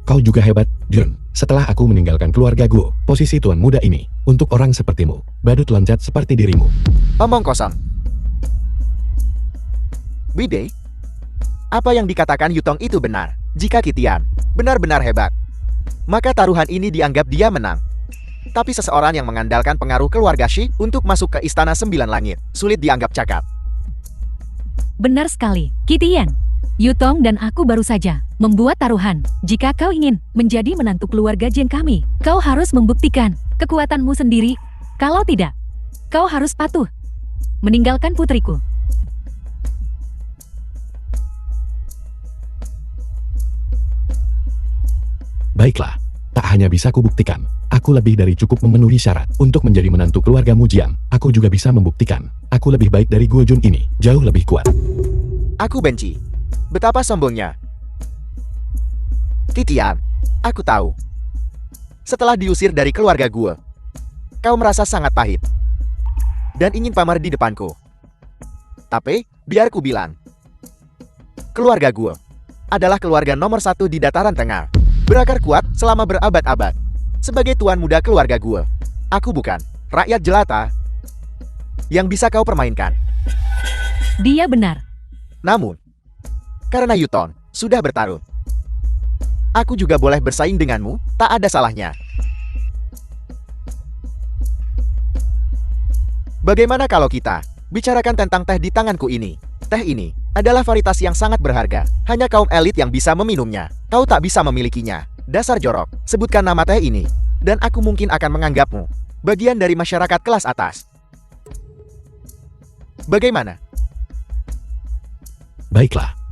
Kau juga hebat, Jun. Setelah aku meninggalkan keluarga Guo, posisi tuan muda ini, untuk orang sepertimu, badut loncat seperti dirimu. Omong kosong. Bide, apa yang dikatakan Yutong itu benar. Jika Kitian benar-benar hebat, maka taruhan ini dianggap dia menang. Tapi seseorang yang mengandalkan pengaruh keluarga Shi untuk masuk ke Istana Sembilan Langit, sulit dianggap cakap. Benar sekali, Kitian. Yutong dan aku baru saja membuat taruhan. Jika kau ingin menjadi menantu keluarga Jin kami, kau harus membuktikan kekuatanmu sendiri. Kalau tidak, kau harus patuh meninggalkan putriku. Baiklah, tak hanya bisa kubuktikan, aku lebih dari cukup memenuhi syarat untuk menjadi menantu keluarga Mujian. Aku juga bisa membuktikan, aku lebih baik dari Guo Jun ini, jauh lebih kuat. Aku benci. Betapa sombongnya. Kitian, aku tahu. Setelah diusir dari keluarga Guo, kau merasa sangat pahit dan ingin pamer di depanku. Tapi, biar ku bilang, keluarga Guo adalah keluarga nomor 1 di dataran tengah. Berakar kuat selama berabad-abad. Sebagai tuan muda keluarga Guo, aku bukan rakyat jelata yang bisa kau permainkan. Dia benar. Namun, karena Yutong sudah bertaruh, aku juga boleh bersaing denganmu, tak ada salahnya. Bagaimana kalau kita bicarakan tentang teh di tanganku ini? Teh ini adalah varietas yang sangat berharga. Hanya kaum elit yang bisa meminumnya. Kau tak bisa memilikinya. Dasar jorok. Sebutkan nama teh ini, dan aku mungkin akan menganggapmu bagian dari masyarakat kelas atas. Bagaimana? Baiklah.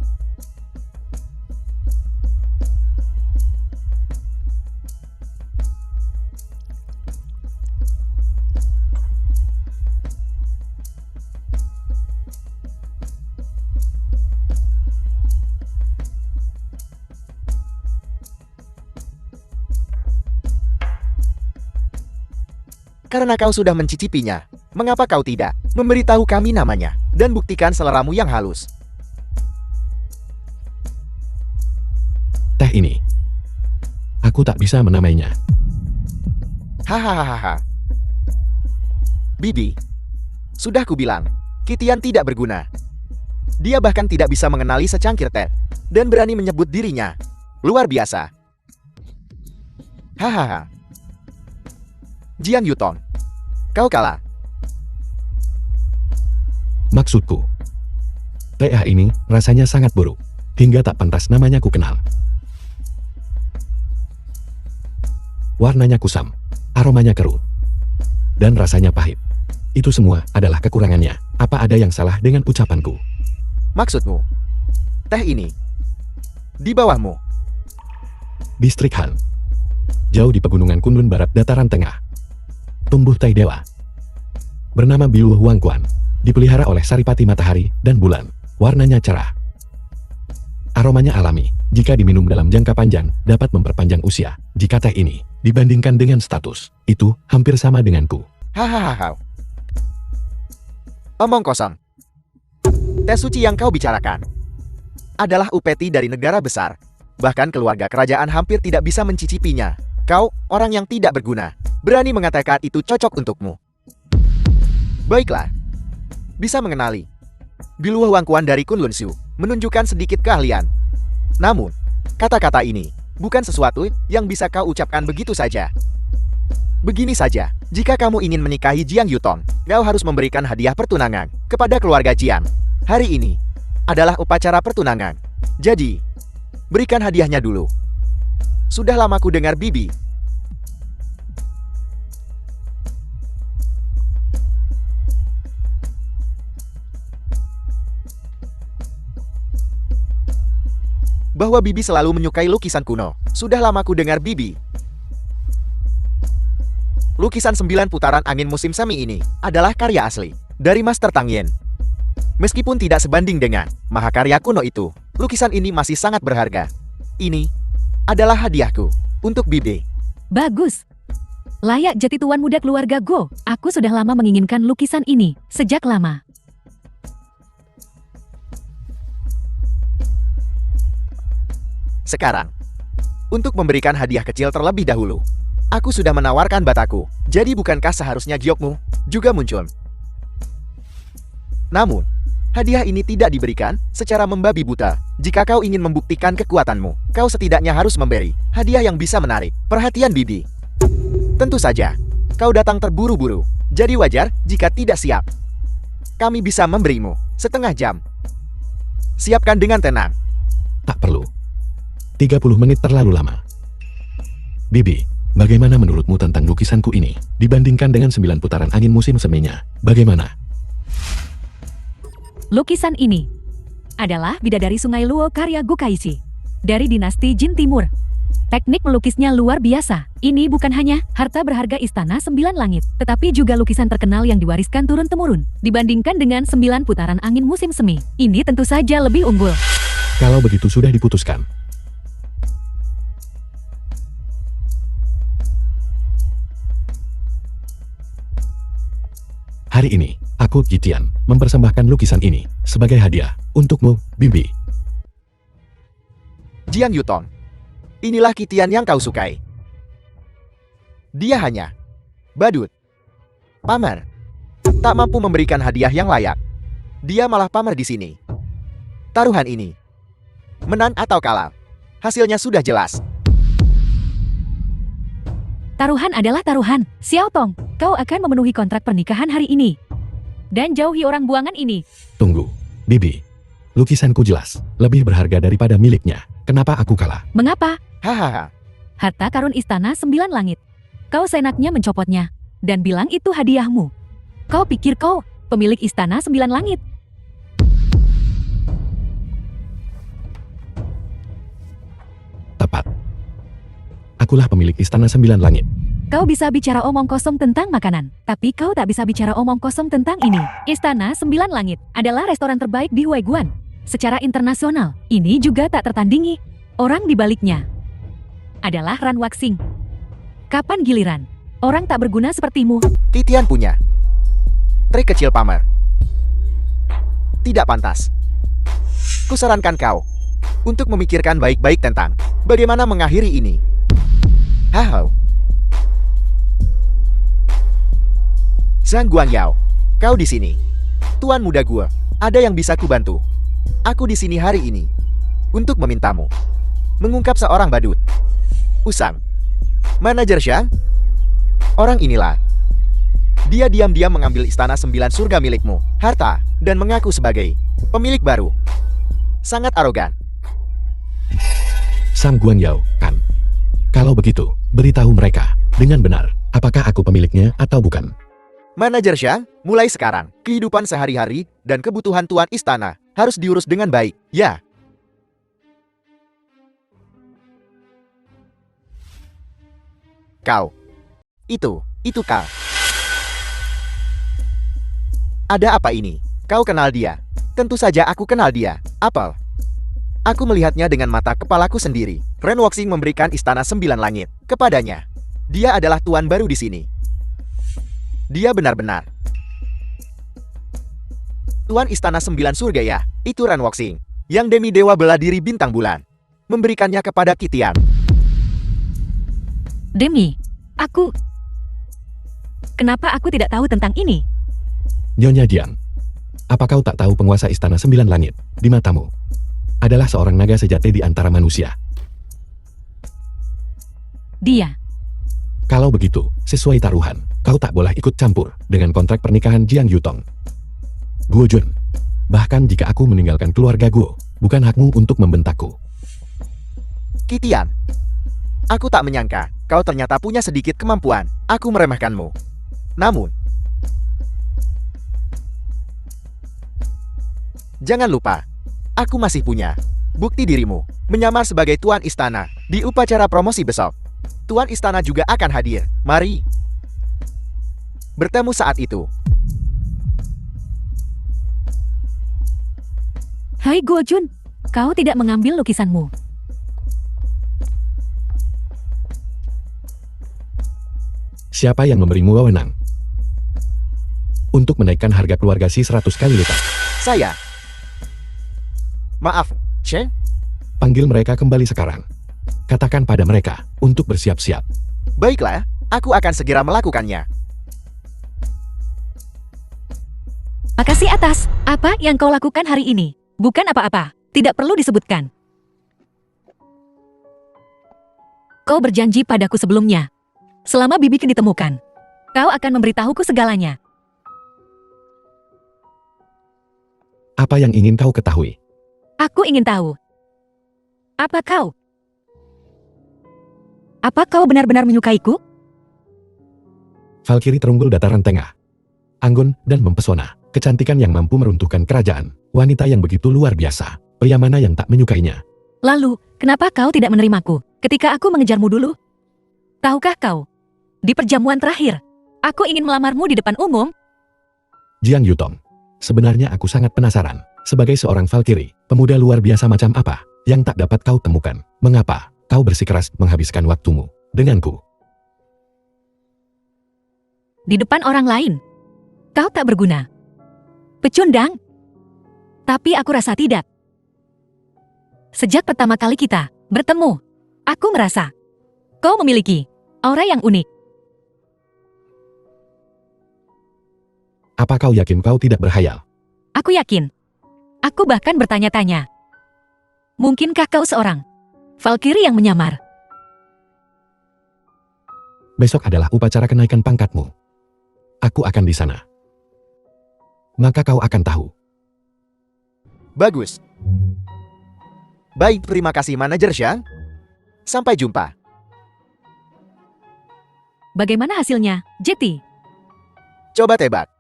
Karena kau sudah mencicipinya, mengapa kau tidak memberitahu kami namanya dan buktikan seleramu yang halus? Teh ini. Aku tak bisa menamainya. Hahaha. Bibi, sudah kubilang, Kitian tidak berguna. Dia bahkan tidak bisa mengenali secangkir teh dan berani menyebut dirinya luar biasa. Hahaha. Jiang Yuton, kau kalah. Maksudku, teh ini rasanya sangat buruk, hingga tak pantas namanya ku kenal. Warnanya kusam, aromanya keruh, dan rasanya pahit. Itu semua adalah kekurangannya. Apa ada yang salah dengan ucapanku? Maksudmu, teh ini di bawahmu. Distrik Han, jauh di pegunungan Kunlun Barat dataran tengah, tumbuh teh dewa. Bernama Biluh Huangquan, dipelihara oleh Saripati Matahari dan Bulan. Warnanya cerah. Aromanya alami, jika diminum dalam jangka panjang, dapat memperpanjang usia. Jika teh ini dibandingkan dengan status, itu hampir sama denganku. Hahaha. Omong kosong. Teh suci yang kau bicarakan adalah upeti dari negara besar. Bahkan keluarga kerajaan hampir tidak bisa mencicipinya. Kau, orang yang tidak berguna, berani mengatakan itu cocok untukmu. Baiklah. Bisa mengenali. Biluh Huangquan dari Kunlun Shu menunjukkan sedikit keahlian. Namun, kata-kata ini bukan sesuatu yang bisa kau ucapkan begitu saja. Begini saja, jika kamu ingin menikahi Jiang Yuton, kau harus memberikan hadiah pertunangan kepada keluarga Jiang. Hari ini adalah upacara pertunangan. Jadi, berikan hadiahnya dulu. Sudah lama ku dengar Bibi. Bahwa Bibi selalu menyukai lukisan kuno. Sudah lama ku dengar Bibi. Lukisan 9 putaran angin musim semi ini adalah karya asli dari Master Tang Yen. Meskipun tidak sebanding dengan mahakarya kuno itu, lukisan ini masih sangat berharga. Ini adalah hadiahku untuk Bibi. Bagus. Layak jadi tuan muda keluarga Go. Aku sudah lama menginginkan lukisan ini, sejak lama. Sekarang, untuk memberikan hadiah kecil terlebih dahulu, aku sudah menawarkan bataku. Jadi bukankah seharusnya giokmu juga muncul? Namun, hadiah ini tidak diberikan secara membabi buta. Jika kau ingin membuktikan kekuatanmu, kau setidaknya harus memberi hadiah yang bisa menarik perhatian Bibi. Tentu saja, kau datang terburu-buru. Jadi wajar jika tidak siap. Kami bisa memberimu setengah jam. Siapkan dengan tenang. Tak perlu. 30 menit terlalu lama. Bibi, bagaimana menurutmu tentang lukisanku ini? Dibandingkan dengan 9 putaran angin musim seminya, bagaimana? Lukisan ini adalah bidadari Sungai Luo karya Gokaishi dari dinasti Jin Timur. Teknik melukisnya luar biasa. Ini bukan hanya harta berharga Istana 9 Langit, tetapi juga lukisan terkenal yang diwariskan turun-temurun. Dibandingkan dengan 9 putaran angin musim semi, ini tentu saja lebih unggul. Kalau begitu sudah diputuskan. Hari ini, aku, Kitian, mempersembahkan lukisan ini sebagai hadiah untukmu, Bibi. Jiang Yuton, inilah Kitian yang kau sukai. Dia hanya badut, pamer, tak mampu memberikan hadiah yang layak. Dia malah pamer di sini. Taruhan ini, menang atau kalah, hasilnya sudah jelas. Taruhan adalah taruhan. Xiao Tong, kau akan memenuhi kontrak pernikahan hari ini. Dan jauhi orang buangan ini. Tunggu, Bibi. Lukisanku jelas lebih berharga daripada miliknya. Kenapa aku kalah? Mengapa? Hahaha. Harta karun Istana 9 Langit. Kau seenaknya mencopotnya dan bilang itu hadiahmu. Kau pikir kau pemilik Istana 9 Langit? Tepat. Akulah pemilik Istana 9 Langit. Kau bisa bicara omong kosong tentang makanan, tapi kau tak bisa bicara omong kosong tentang ini. Istana 9 Langit adalah restoran terbaik di Huaiguan. Secara internasional, ini juga tak tertandingi. Orang di baliknya adalah Ran Waxing. Kapan giliran Orang tak berguna sepertimu. Kitian punya trik kecil pamer. Tidak pantas. Kusarankan kau untuk memikirkan baik-baik tentang bagaimana mengakhiri ini. Hahau. Zhang Guangyao, kau di sini. Tuan muda gua, ada yang bisa kubantu. Aku di sini hari ini untuk memintamu mengungkap seorang badut. Usang. Manajer Xiang? Orang inilah. Dia diam-diam mengambil istana 9 surga milikmu, harta, dan mengaku sebagai pemilik baru. Sangat arogan. Zhang Guangyao, kan? Kalau begitu, beritahu mereka dengan benar, apakah aku pemiliknya atau bukan. Manajer Xiang, mulai sekarang, kehidupan sehari-hari dan kebutuhan tuan istana harus diurus dengan baik, ya. Kau. Itu kau. Ada apa ini? Kau kenal dia? Tentu saja aku kenal dia. Apel. Aku melihatnya dengan mata kepalaku sendiri. Ren Wuxing memberikan istana 9 langit kepadanya. Dia adalah tuan baru di sini. Dia benar-benar tuan istana 9 surga ya. Itu Ren Wuxing, yang demi dewa bela diri bintang bulan, memberikannya kepada Kitian. Demi, kenapa aku tidak tahu tentang ini? Nyonya Jiang, apa kau tak tahu penguasa istana 9 langit di matamu adalah seorang naga sejati di antara manusia? Dia. Kalau begitu, sesuai taruhan, kau tak boleh ikut campur dengan kontrak pernikahan Jiang Yutong. Guo Jun, bahkan jika aku meninggalkan keluarga Guo, bukan hakmu untuk membentakku. Kitian, aku tak menyangka kau ternyata punya sedikit kemampuan. Aku meremehkanmu. Namun, jangan lupa, aku masih punya bukti dirimu menyamar sebagai tuan istana di upacara promosi besok. Tuan istana juga akan hadir. Mari bertemu saat itu. Hai Guo Jun, kau tidak mengambil lukisanmu. Siapa yang memberimu wewenang untuk menaikkan harga keluarga Si 100 kali lipat? Saya. Maaf, Che. Panggil mereka kembali sekarang. Katakan pada mereka untuk bersiap-siap. Baiklah, aku akan segera melakukannya. Makasih atas apa yang kau lakukan hari ini. Bukan apa-apa, tidak perlu disebutkan. Kau berjanji padaku sebelumnya. Selama Bibi Ken ditemukan, kau akan memberitahuku segalanya. Apa yang ingin kau ketahui? Aku ingin tahu. Apa kau benar-benar menyukaiku? Valkyrie terunggul dataran tengah. Anggun dan mempesona. Kecantikan yang mampu meruntuhkan kerajaan. Wanita yang begitu luar biasa. Pria mana yang tak menyukainya? Lalu, kenapa kau tidak menerimaku ketika aku mengejarmu dulu? Tahukah kau, di perjamuan terakhir, aku ingin melamarmu di depan umum. Jiang Yutong, sebenarnya aku sangat penasaran. Sebagai seorang Valkyrie, pemuda luar biasa macam apa yang tak dapat kau temukan? Mengapa kau bersikeras menghabiskan waktumu denganku? Di depan orang lain, kau tak berguna. Pecundang. Tapi aku rasa tidak. Sejak pertama kali kita bertemu, aku merasa kau memiliki aura yang unik. Apa kau yakin kau tidak berhayal? Aku yakin. Aku bahkan bertanya-tanya. Mungkinkah kau seorang Valkyrie yang menyamar? Besok adalah upacara kenaikan pangkatmu. Aku akan di sana. Maka kau akan tahu. Bagus. Baik, terima kasih Manajer Xiang. Sampai jumpa. Bagaimana hasilnya, Jetty? Coba tebak.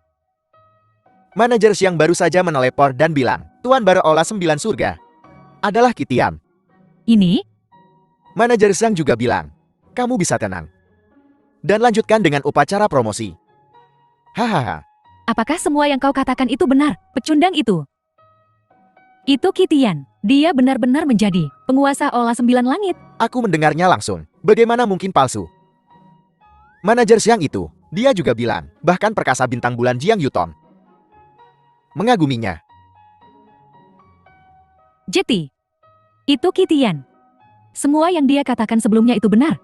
Manajer Xiang baru saja meneleport dan bilang, Tuan baru olah 9 surga adalah Kitian. Ini? Manajer Xiang juga bilang, kamu bisa tenang. Dan lanjutkan dengan upacara promosi. Hahaha. Apakah semua yang kau katakan itu benar, pecundang itu? Itu Kitian. Dia benar-benar menjadi penguasa olah 9 langit. Aku mendengarnya langsung. Bagaimana mungkin palsu? Manajer siang itu, dia juga bilang, bahkan perkasa bintang bulan Jiang Yuton mengaguminya. Jeti. Itu Kitian. Semua yang dia katakan sebelumnya itu benar.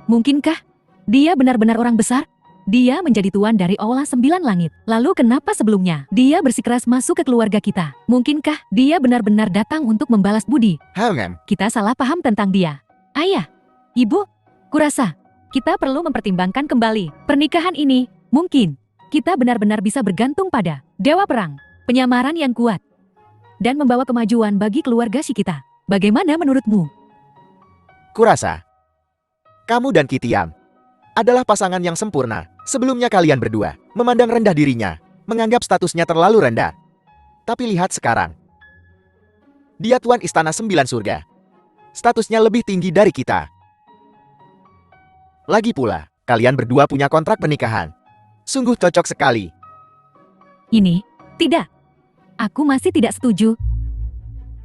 Mungkinkah dia benar-benar orang besar? Dia menjadi tuan dari Aula 9 Langit. Lalu kenapa sebelumnya dia bersikeras masuk ke keluarga kita? Mungkinkah dia benar-benar datang untuk membalas budi? Kita salah paham tentang dia. Ayah, ibu, kurasa kita perlu mempertimbangkan kembali pernikahan ini. Mungkin kita benar-benar bisa bergantung pada Dewa Perang, penyamaran yang kuat, dan membawa kemajuan bagi keluarga Shikita. Bagaimana menurutmu? Kurasa kamu dan Kitian adalah pasangan yang sempurna. Sebelumnya kalian berdua memandang rendah dirinya, menganggap statusnya terlalu rendah. Tapi lihat sekarang. Dia tuan Istana 9 Surga. Statusnya lebih tinggi dari kita. Lagi pula, kalian berdua punya kontrak pernikahan. Sungguh cocok sekali. Ini, tidak. Aku masih tidak setuju.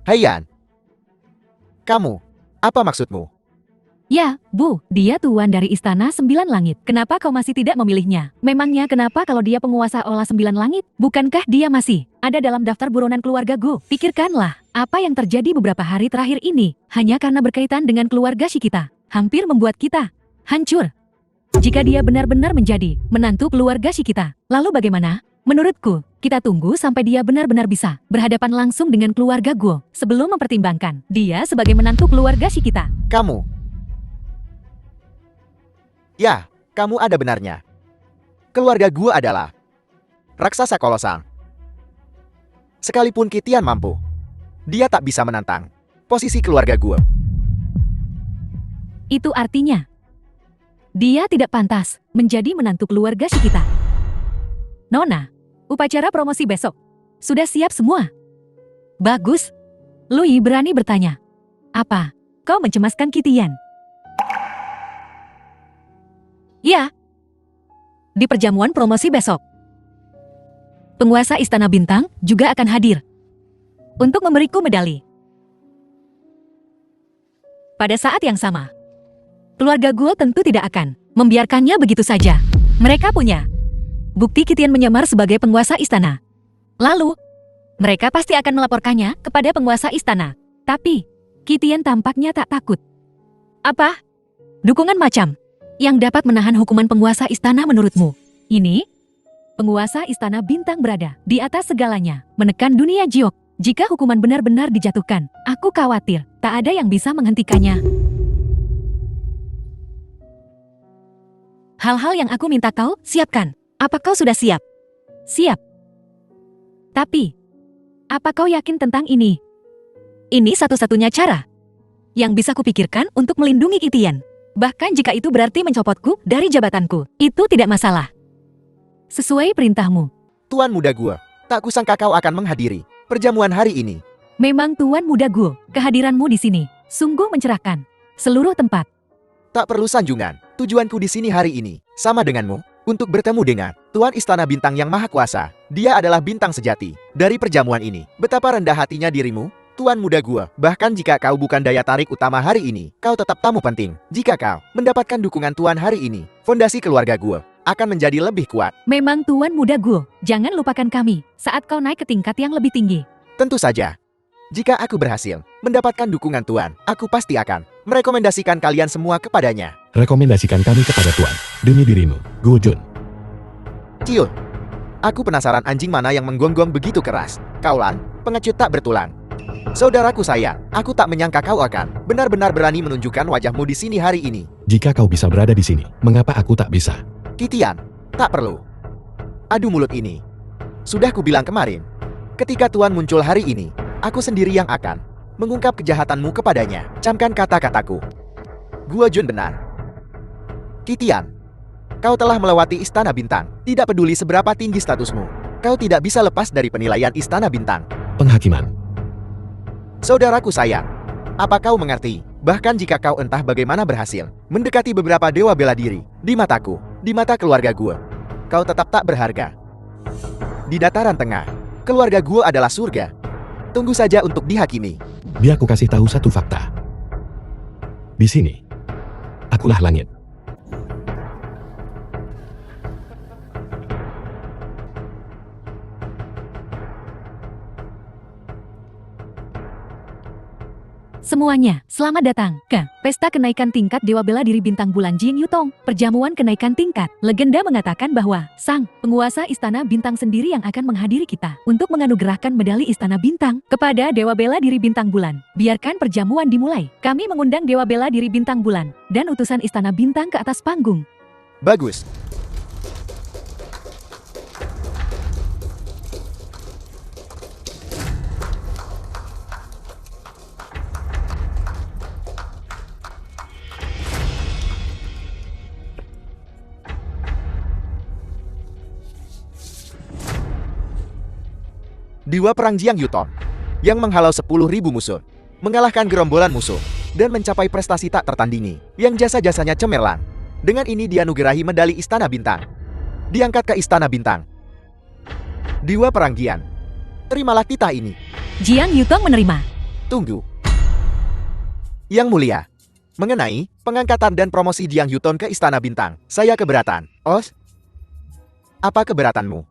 Haiyan. Kamu, apa maksudmu? Ya, Bu, dia tuan dari Istana 9 Langit. Kenapa kau masih tidak memilihnya? Memangnya kenapa kalau dia penguasa Aula 9 Langit? Bukankah dia masih ada dalam daftar buronan keluarga Gu? Pikirkanlah, apa yang terjadi beberapa hari terakhir ini hanya karena berkaitan dengan keluarga Shikita. Hampir membuat kita hancur. Jika dia benar-benar menjadi menantu keluarga Shikita, lalu bagaimana? Menurutku, kita tunggu sampai dia benar-benar bisa berhadapan langsung dengan keluarga Gu sebelum mempertimbangkan dia sebagai menantu keluarga Shikita. Ya, kamu ada benarnya. Keluarga Gu adalah raksasa kolosal. Sekalipun Kitian mampu, dia tak bisa menantang posisi keluarga Gu. Itu artinya, dia tidak pantas menjadi menantu keluarga Shikita. Nona, upacara promosi besok sudah siap semua. Bagus. Lui berani bertanya. Apa? Kau mencemaskan Kitian? Ya. Di perjamuan promosi besok, penguasa Istana Bintang juga akan hadir untuk memberiku medali. Pada saat yang sama, keluarga Gu tentu tidak akan membiarkannya begitu saja. Mereka punya bukti Kitian menyamar sebagai penguasa istana. Lalu, mereka pasti akan melaporkannya kepada penguasa istana. Tapi, Kitian tampaknya tak takut. Apa? Dukungan macam yang dapat menahan hukuman penguasa istana menurutmu? Ini, penguasa Istana Bintang berada di atas segalanya, menekan dunia Jiok. Jika hukuman benar-benar dijatuhkan, aku khawatir tak ada yang bisa menghentikannya. Hal-hal yang aku minta kau siapkan. Apa kau sudah siap? Siap. Tapi, apa kau yakin tentang ini? Ini satu-satunya cara yang bisa kupikirkan untuk melindungi Kitian. Bahkan jika itu berarti mencopotku dari jabatanku, itu tidak masalah. Sesuai perintahmu. Tuan muda Gu, tak kusangka kau akan menghadiri perjamuan hari ini. Memang Tuan muda Gu, kehadiranmu di sini sungguh mencerahkan seluruh tempat. Tak perlu sanjungan, tujuanku di sini hari ini sama denganmu, untuk bertemu dengan Tuan Istana Bintang yang Maha Kuasa. Dia adalah bintang sejati dari perjamuan ini. Betapa rendah hatinya dirimu, Tuan muda Gu. Bahkan jika kau bukan daya tarik utama hari ini, kau tetap tamu penting. Jika kau mendapatkan dukungan Tuan hari ini, fondasi keluarga Gu akan menjadi lebih kuat. Memang Tuan muda Gu, jangan lupakan kami saat kau naik ke tingkat yang lebih tinggi. Tentu saja. Jika aku berhasil mendapatkan dukungan Tuan, aku pasti akan merekomendasikan kalian semua kepadanya. Rekomendasikan kami kepada Tuan, demi dirimu, Gu Jun. Cium. Aku penasaran anjing mana yang menggonggong begitu keras. Kaulan, pengecut tak bertulang. Saudaraku sayang, aku tak menyangka kau akan benar-benar berani menunjukkan wajahmu di sini hari ini. Jika kau bisa berada di sini, mengapa aku tak bisa? Kitian, tak perlu. Adu mulut ini. Sudah kubilang kemarin, ketika Tuan muncul hari ini, aku sendiri yang akan mengungkap kejahatanmu kepadanya. Camkan kata-kataku. Gu Jun benar. Kitian, kau telah melewati Istana Bintang. Tidak peduli seberapa tinggi statusmu, kau tidak bisa lepas dari penilaian Istana Bintang. Penghakiman. Saudaraku sayang, apa kau mengerti? Bahkan jika kau entah bagaimana berhasil mendekati beberapa dewa bela diri, di mataku, di mata keluarga Gu, kau tetap tak berharga. Di dataran tengah, keluarga Gu adalah surga. Tunggu saja untuk dihakimi. Biar aku kasih tahu satu fakta. Di sini, akulah langit. Semuanya, selamat datang ke Pesta Kenaikan Tingkat Dewa Bela Diri Bintang Bulan Jing Yutong. Perjamuan kenaikan tingkat. Legenda mengatakan bahwa sang penguasa Istana Bintang sendiri yang akan menghadiri kita untuk menganugerahkan medali Istana Bintang kepada Dewa Bela Diri Bintang Bulan. Biarkan perjamuan dimulai. Kami mengundang Dewa Bela Diri Bintang Bulan dan utusan Istana Bintang ke atas panggung. Bagus. Dewa Perang Jiang Yutong yang menghalau 10.000 musuh, mengalahkan gerombolan musuh, dan mencapai prestasi tak tertandingi yang jasa-jasanya cemerlang. Dengan ini dianugerahi medali Istana Bintang. Diangkat ke Istana Bintang. Dewa Perang Jiang, terimalah titah ini. Jiang Yutong menerima. Tunggu. Yang mulia, mengenai pengangkatan dan promosi Jiang Yutong ke Istana Bintang, saya keberatan. Os, apa keberatanmu?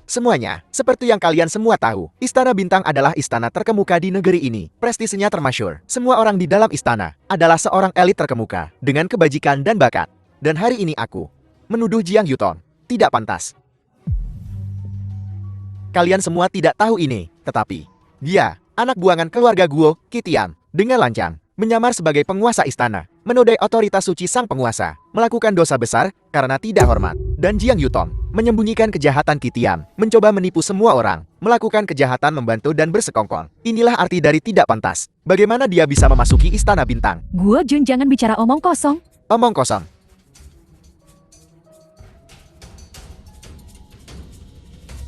Semuanya, seperti yang kalian semua tahu, Istana Bintang adalah istana terkemuka di negeri ini. Prestisenya termasyur. Semua orang di dalam istana adalah seorang elit terkemuka dengan kebajikan dan bakat. Dan hari ini aku menuduh Jiang Yutong tidak pantas. Kalian semua tidak tahu ini, tetapi dia, anak buangan keluarga Guo, Qitian, dengan lancang menyamar sebagai penguasa istana, menodai otoritas suci sang penguasa, melakukan dosa besar karena tidak hormat. Dan Jiang Yutong menyembunyikan kejahatan Qitian, mencoba menipu semua orang, melakukan kejahatan membantu dan bersekongkol. Inilah arti dari tidak pantas. Bagaimana dia bisa memasuki Istana Bintang? Guo Jun, jangan bicara omong kosong. Omong kosong.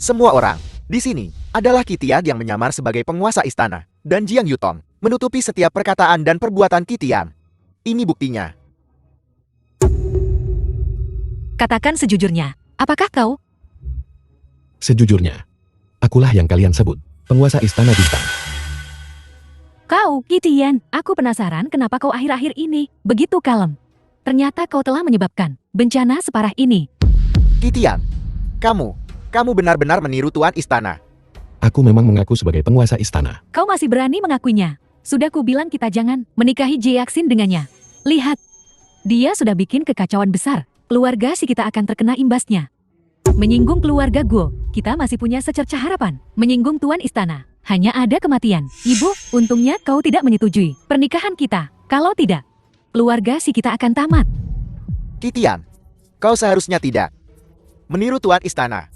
Semua orang di sini adalah Qitian yang menyamar sebagai penguasa istana, dan Jiang Yutong menutupi setiap perkataan dan perbuatan Qitian. Ini buktinya. Katakan sejujurnya, apakah kau? Sejujurnya, akulah yang kalian sebut, penguasa Istana Bintang. Kau, Qitian, aku penasaran kenapa kau akhir-akhir ini begitu kalem. Ternyata kau telah menyebabkan bencana separah ini. Qitian, kamu benar-benar meniru Tuan Istana. Aku memang mengaku sebagai penguasa istana. Kau masih berani mengakuinya. Sudah kubilang kita jangan menikahi Jiaxin dengannya. Lihat, dia sudah bikin kekacauan besar. Keluarga si kita akan terkena imbasnya. Menyinggung keluarga Guo, kita masih punya secercah harapan. Menyinggung Tuan Istana, hanya ada kematian. Ibu, untungnya kau tidak menyetujui pernikahan kita. Kalau tidak, keluarga si kita akan tamat. Qitian, kau seharusnya tidak meniru Tuan Istana.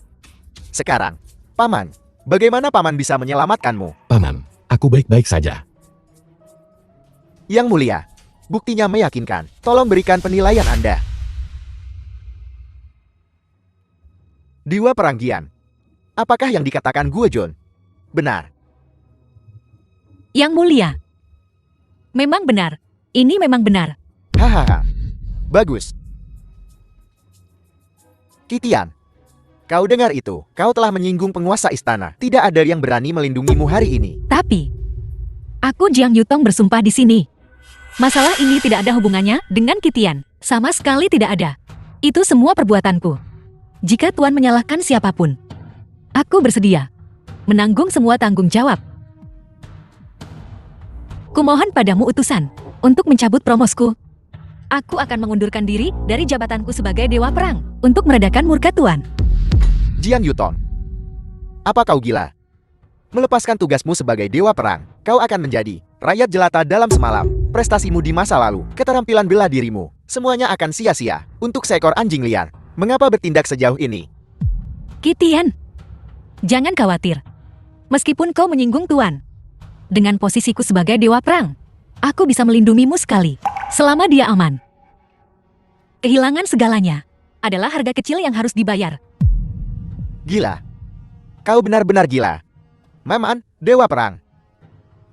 Sekarang, Paman, bagaimana Paman bisa menyelamatkanmu? Paman, aku baik-baik saja. Yang mulia, buktinya meyakinkan. Tolong berikan penilaian Anda. Dewa Perang Jiang, apakah yang dikatakan Guo Jun benar? Yang mulia, memang benar. Ini memang benar. Hahaha, bagus. Qitian, kau dengar itu? Kau telah menyinggung penguasa istana. Tidak ada yang berani melindungimu hari ini. Tapi, aku Jiang Yutong bersumpah di sini. Masalah ini tidak ada hubungannya dengan Qitian. Sama sekali tidak ada. Itu semua perbuatanku. Jika Tuan menyalahkan siapapun, aku bersedia menanggung semua tanggung jawab. Kumohon padamu utusan untuk mencabut promosku. Aku akan mengundurkan diri dari jabatanku sebagai Dewa Perang untuk meredakan murka Tuan. Jiang Yutong, apa kau gila? Melepaskan tugasmu sebagai Dewa Perang, kau akan menjadi rakyat jelata dalam semalam. Prestasimu di masa lalu, keterampilan bela dirimu, semuanya akan sia-sia untuk seekor anjing liar. Mengapa bertindak sejauh ini? Qitian, jangan khawatir. Meskipun kau menyinggung Tuan, dengan posisiku sebagai Dewa Perang, aku bisa melindungimu sekali, selama dia aman. Kehilangan segalanya adalah harga kecil yang harus dibayar. Gila. Kau benar-benar gila. Maman, Dewa Perang.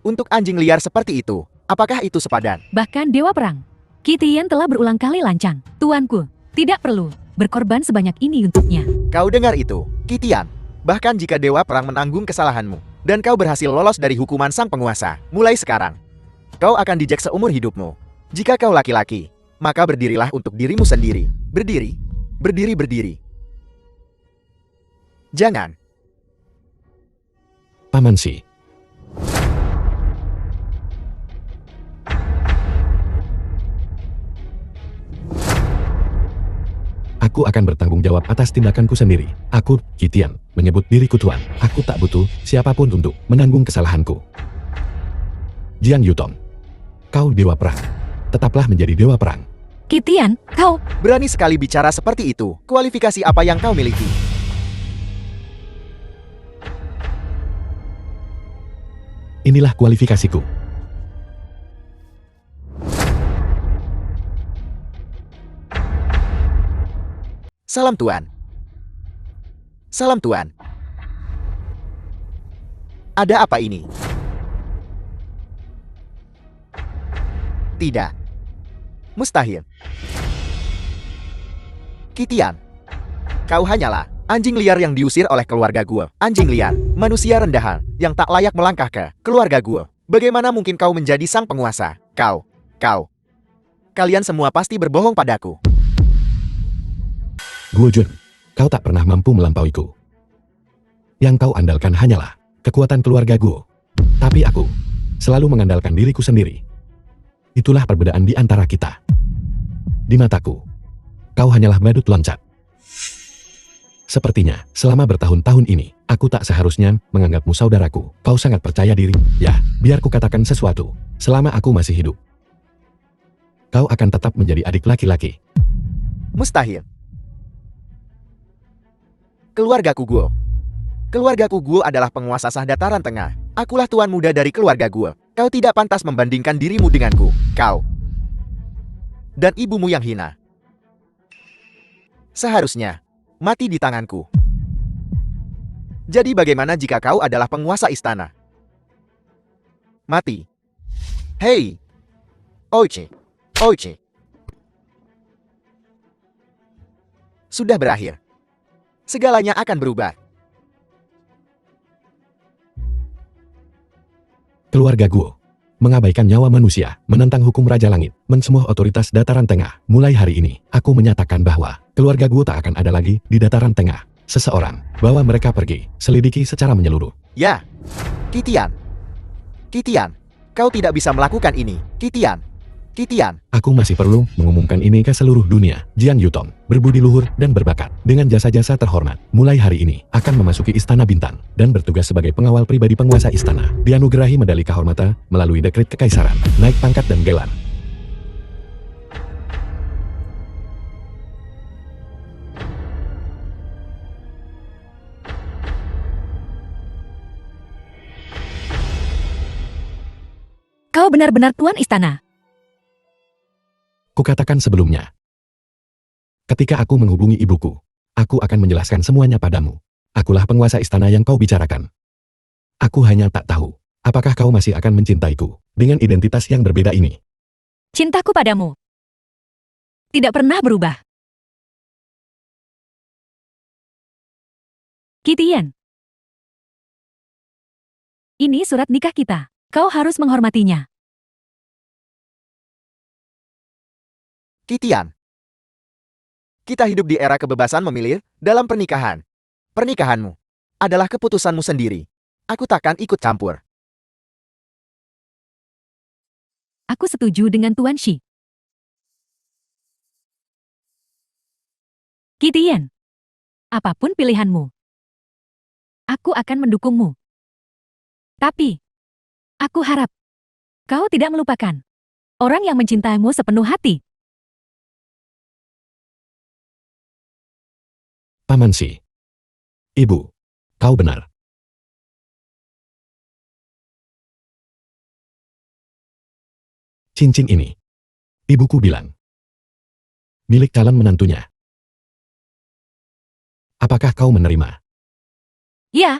Untuk anjing liar seperti itu, apakah itu sepadan? Bahkan Dewa Perang, Qitian telah berulang kali lancang. Tuanku, tidak perlu berkorban sebanyak ini untuknya. Kau dengar itu, Qitian? Bahkan jika Dewa Perang menanggung kesalahanmu, dan kau berhasil lolos dari hukuman sang penguasa, mulai sekarang, kau akan dijek seumur hidupmu. Jika kau laki-laki, maka berdirilah untuk dirimu sendiri. Berdiri. Berdiri, berdiri. Jangan. Paman Si. Aku akan bertanggung jawab atas tindakanku sendiri. Aku, Qitian, menyebut diriku tuan. Aku tak butuh siapapun untuk menanggung kesalahanku. Jiang Yutong, kau dewa perang. Tetaplah menjadi dewa perang. Qitian, kau... Berani sekali bicara seperti itu. Kualifikasi apa yang kau miliki? Inilah kualifikasiku. Salam Tuan. Salam Tuan. Ada apa ini? Tidak. Mustahil. Qitian, kau hanyalah anjing liar yang diusir oleh keluarga gua. Anjing liar, manusia rendahan yang tak layak melangkah ke keluarga gua. Bagaimana mungkin kau menjadi sang penguasa? Kalian semua pasti berbohong padaku. Guo Jun, kau tak pernah mampu melampauiku. Yang kau andalkan hanyalah kekuatan keluarga Guo. Tapi aku selalu mengandalkan diriku sendiri. Itulah perbedaan di antara kita. Di mataku, kau hanyalah badut loncat. Sepertinya, selama bertahun-tahun ini, aku tak seharusnya menganggapmu saudaraku. Kau sangat percaya diri. Ya, biar ku katakan sesuatu. Selama aku masih hidup, kau akan tetap menjadi adik laki-laki. Mustahil. Keluargaku Guo adalah penguasa sah dataran tengah. Akulah tuan muda dari keluarga Guo. Kau tidak pantas membandingkan dirimu denganku. Kau dan ibumu yang hina seharusnya mati di tanganku. Jadi bagaimana jika kau adalah penguasa istana? Mati. Hei, Oichi. Sudah berakhir. Segalanya akan berubah. Keluarga Guo mengabaikan nyawa manusia, menentang hukum Raja Langit, mensemuh otoritas dataran tengah. Mulai hari ini, aku menyatakan bahwa keluarga Guo tak akan ada lagi di dataran tengah. Seseorang, bawa mereka pergi, selidiki secara menyeluruh. Ya, Qitian, kau tidak bisa melakukan ini. Qitian. Aku masih perlu mengumumkan ini ke seluruh dunia. Jiang Yutong, berbudi luhur dan berbakat, dengan jasa-jasa terhormat, mulai hari ini akan memasuki Istana Bintang dan bertugas sebagai pengawal pribadi penguasa istana. Dianugerahi medali kehormatan melalui dekret kekaisaran, naik pangkat dan gelar. Kau benar-benar tuan istana. Kukatakan sebelumnya, ketika aku menghubungi ibuku, aku akan menjelaskan semuanya padamu. Akulah penguasa istana yang kau bicarakan. Aku hanya tak tahu, apakah kau masih akan mencintaiku dengan identitas yang berbeda ini. Cintaku padamu tidak pernah berubah. Qitian, ini surat nikah kita. Kau harus menghormatinya. Qitian, kita hidup di era kebebasan memilih dalam pernikahan. Pernikahanmu adalah keputusanmu sendiri. Aku takkan ikut campur. Aku setuju dengan Tuan Shi. Qitian, apapun pilihanmu, aku akan mendukungmu. Tapi, aku harap kau tidak melupakan orang yang mencintaimu sepenuh hati. Paman Si. Ibu, kau benar. Cincin ini, ibuku bilang, milik calon menantunya. Apakah kau menerima? Ya,